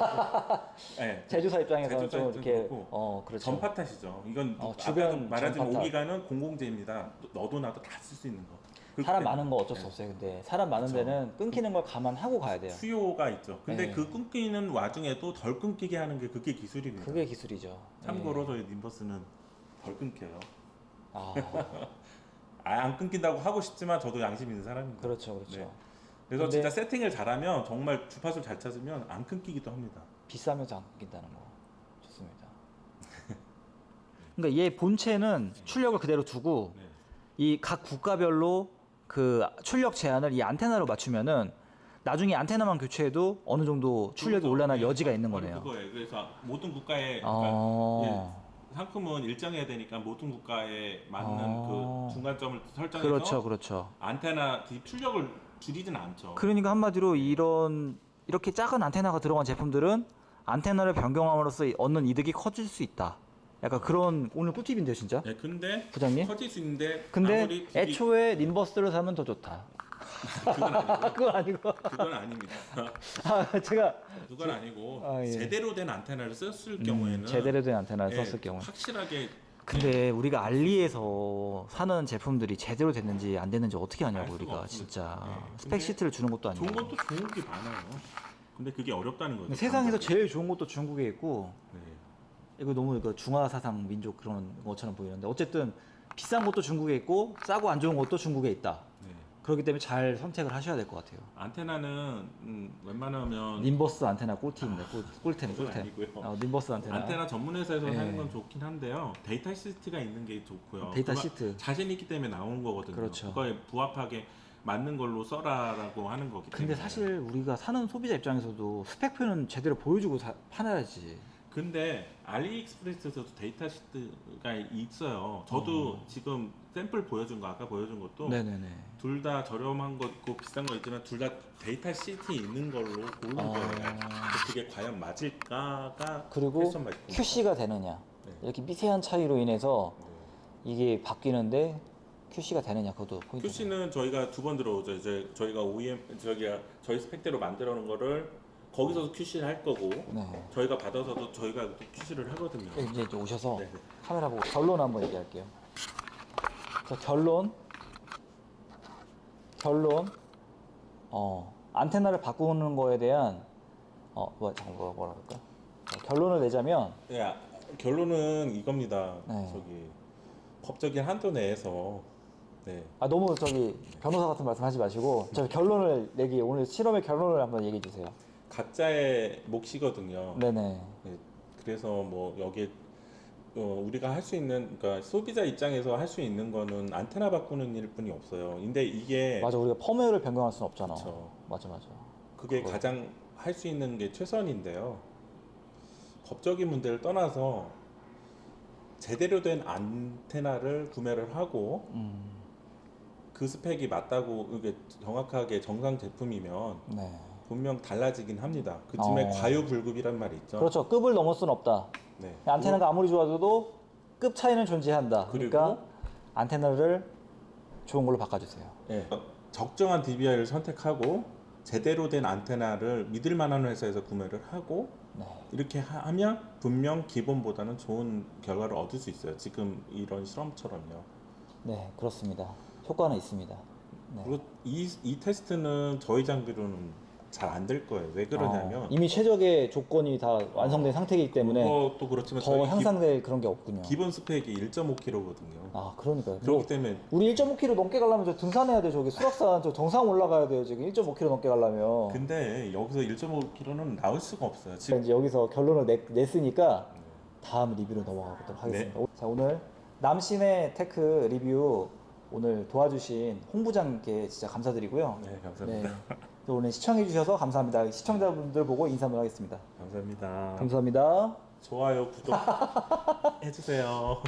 거고. 네, 제조사 입장에서 제조사 좀 입장에서 이렇게 그렇고 그렇죠. 전파 탓이죠. 이건 주변 아까도 말하지만 전파 탓. 5기가는 공공재입니다. 너도 나도 다 쓸 수 있는 거. 그렇기 사람 때문에. 많은 거 어쩔 수 네. 없어요. 근데 사람 많은 그렇죠. 데는 끊기는 걸 감안하고 가야 돼요. 수요가 있죠. 근데 네. 그 끊기는 와중에도 덜 끊기게 하는 게 그게 기술입니다. 그게 기술이죠. 참고로 예. 저희 님버스는 덜 끊겨요. 아, 안 끊긴다고 하고 싶지만 저도 양심 있는 사람입니다. 그렇죠, 그렇죠. 네. 그래서 근데- 진짜 세팅을 잘하면 정말 주파수를 잘 찾으면 안 끊기기도 합니다. 비싸면서 안 끊긴다는 거 좋습니다. 그러니까 얘 본체는 출력을 그대로 두고 네. 이 각 국가별로 그 출력 제한을 이 안테나로 맞추면은 나중에 안테나만 교체해도 어느 정도 출력이 그거죠. 올라날 네. 여지가 있는 바로 거네요. 그거예요. 그래서 모든 국가에 아. 상품은 일정해야 되니까 모든 국가에 맞는 아. 그 중간점을 설정해서 그렇죠, 그렇죠. 안테나 출력을 줄이진 않죠. 그러니까 한마디로 이렇게 작은 안테나가 들어간 제품들은 안테나를 변경함으로써 얻는 이득이 커질 수 있다. 약간 그런 오늘 꿀팁인데요, 진짜. 네, 근데 부장님? 커질 수 있는데 근데 아무리 애초에 님버스를 사면 더 좋다. 그건 아니고 그건 아니고. 그건 아닙니다. 아, 제가 그건 아니고 아, 예. 제대로 된 안테나를 썼을 경우에는 제대로 된 안테나를 예, 썼을 경우. 확실하게 근데 우리가 알리에서 사는 제품들이 제대로 됐는지 안 됐는지 어떻게 알 하냐고 수가 우리가 없습니다. 진짜 예. 스펙 근데 시트를 주는 것도 아니고. 좋은 것도 좋은 게 많아요. 근데 그게 어렵다는 거죠. 근데 세상에서 감각이. 제일 좋은 것도 중국에 있고 네. 이거 너무 이거 중화 사상 민족 그런 것처럼 보이는데 어쨌든 비싼 것도 중국에 있고 싸고 안 좋은 것도 중국에 있다. 네. 그렇기 때문에 잘 선택을 하셔야 될 것 같아요. 안테나는 웬만하면 님버스 안테나 꿀팁입니다. 꿀템 그건 꿀템. 아니고요. 님버스 안테나. 안테나 전문 회사에서 예. 사는 건 좋긴 한데요. 데이터 시트가 있는 게 좋고요. 데이터 그거 시트. 자신 있기 때문에 나오는 거거든요. 그렇죠. 그거에 부합하게 맞는 걸로 써라라고 하는 거기 때문에. 근데 사실 우리가 사는 소비자 입장에서도 스펙표는 제대로 보여주고 팔아야지. 근데 알리익스프레스에서도 데이터 시트가 있어요. 저도 지금 샘플 보여준 거 아까 보여준 것도 네네네. 둘 다 저렴한 거 있고 비싼 거 있지만 둘 다 데이터 시트 있는 걸로 고른 거예요. 그게 과연 맞을까가 그리고 퀘스천 마크. QC가 되느냐. 네. 이렇게 미세한 차이로 인해서 이게 바뀌는데 QC가 되느냐 그것도 포인트. QC는 저희가 두 번 들어오죠. 이제 저희가 OEM 저희 스펙대로 만들어 놓은 거를 거기서도 QC를 할 거고 네. 저희가 받아서도 저희가 또 QC를 하거든요. 이제 오셔서 네. 카메라 보고 결론 한번 얘기할게요. 자, 결론. 안테나를 바꾸는 거에 대한 잠깐 뭐라 그럴까? 결론을 내자면 야, 결론은 이겁니다. 네. 저기 법적인 한도 내에서 네. 너무 변호사 같은 말씀하지 마시고 저 결론을 내기 오늘 실험의 결론을 한번 얘기해 주세요. 각자의 몫이거든요. 네네. 네, 그래서 뭐 여기에 우리가 할 수 있는 그러니까 소비자 입장에서 할 수 있는 거는 안테나 바꾸는 일뿐이 없어요. 근데 이게 맞아 우리가 펌웨어를 변경할 수는 없잖아. 그쵸. 맞아. 그게 그거. 가장 할 수 있는 게 최선인데요. 법적인 문제를 떠나서 제대로 된 안테나를 구매를 하고 그 스펙이 맞다고 이게 정확하게 정상 제품이면 네. 분명 달라지긴 합니다. 그쯤에 과유불급이란 말이 있죠. 그렇죠. 급을 넘을 수는 없다. 네. 안테나가 아무리 좋아져도 급 차이는 존재한다. 그러니까 그리고 안테나를 좋은 걸로 바꿔주세요. 네. 적정한 DBI를 선택하고 제대로 된 안테나를 믿을 만한 회사에서 구매를 하고 네. 이렇게 하면 분명 기본보다는 좋은 결과를 얻을 수 있어요. 지금 이런 실험처럼요. 네, 그렇습니다. 효과는 있습니다. 네. 그리고 이 테스트는 저희 장비로는 잘 안 될 거예요. 왜 그러냐면 이미 최적의 조건이 다 완성된 상태이기 때문에 그것도 그렇지만 더 저희 향상될 그런 게 없군요. 기본 스펙이 1.5kg거든요. 그러니까요. 그렇기 때문에 우리 1.5km 넘게 가려면 저 등산해야 돼. 저기 수락산 저 정상 올라가야 돼요. 지금 1.5km 넘게 가려면. 근데 여기서 1.5kg는 나올 수가 없어요. 제가 지금 이제 여기서 결론을 냈으니까 다음 리뷰로 넘어가보도록 하겠습니다. 네. 자, 오늘 남신의 테크 리뷰 오늘 도와주신 홍 부장님께 진짜 감사드리고요. 네, 감사합니다. 또 오늘 시청해주셔서 감사합니다. 시청자분들 보고 인사 한번 하겠습니다. 감사합니다. 감사합니다. 좋아요, 구독 해주세요.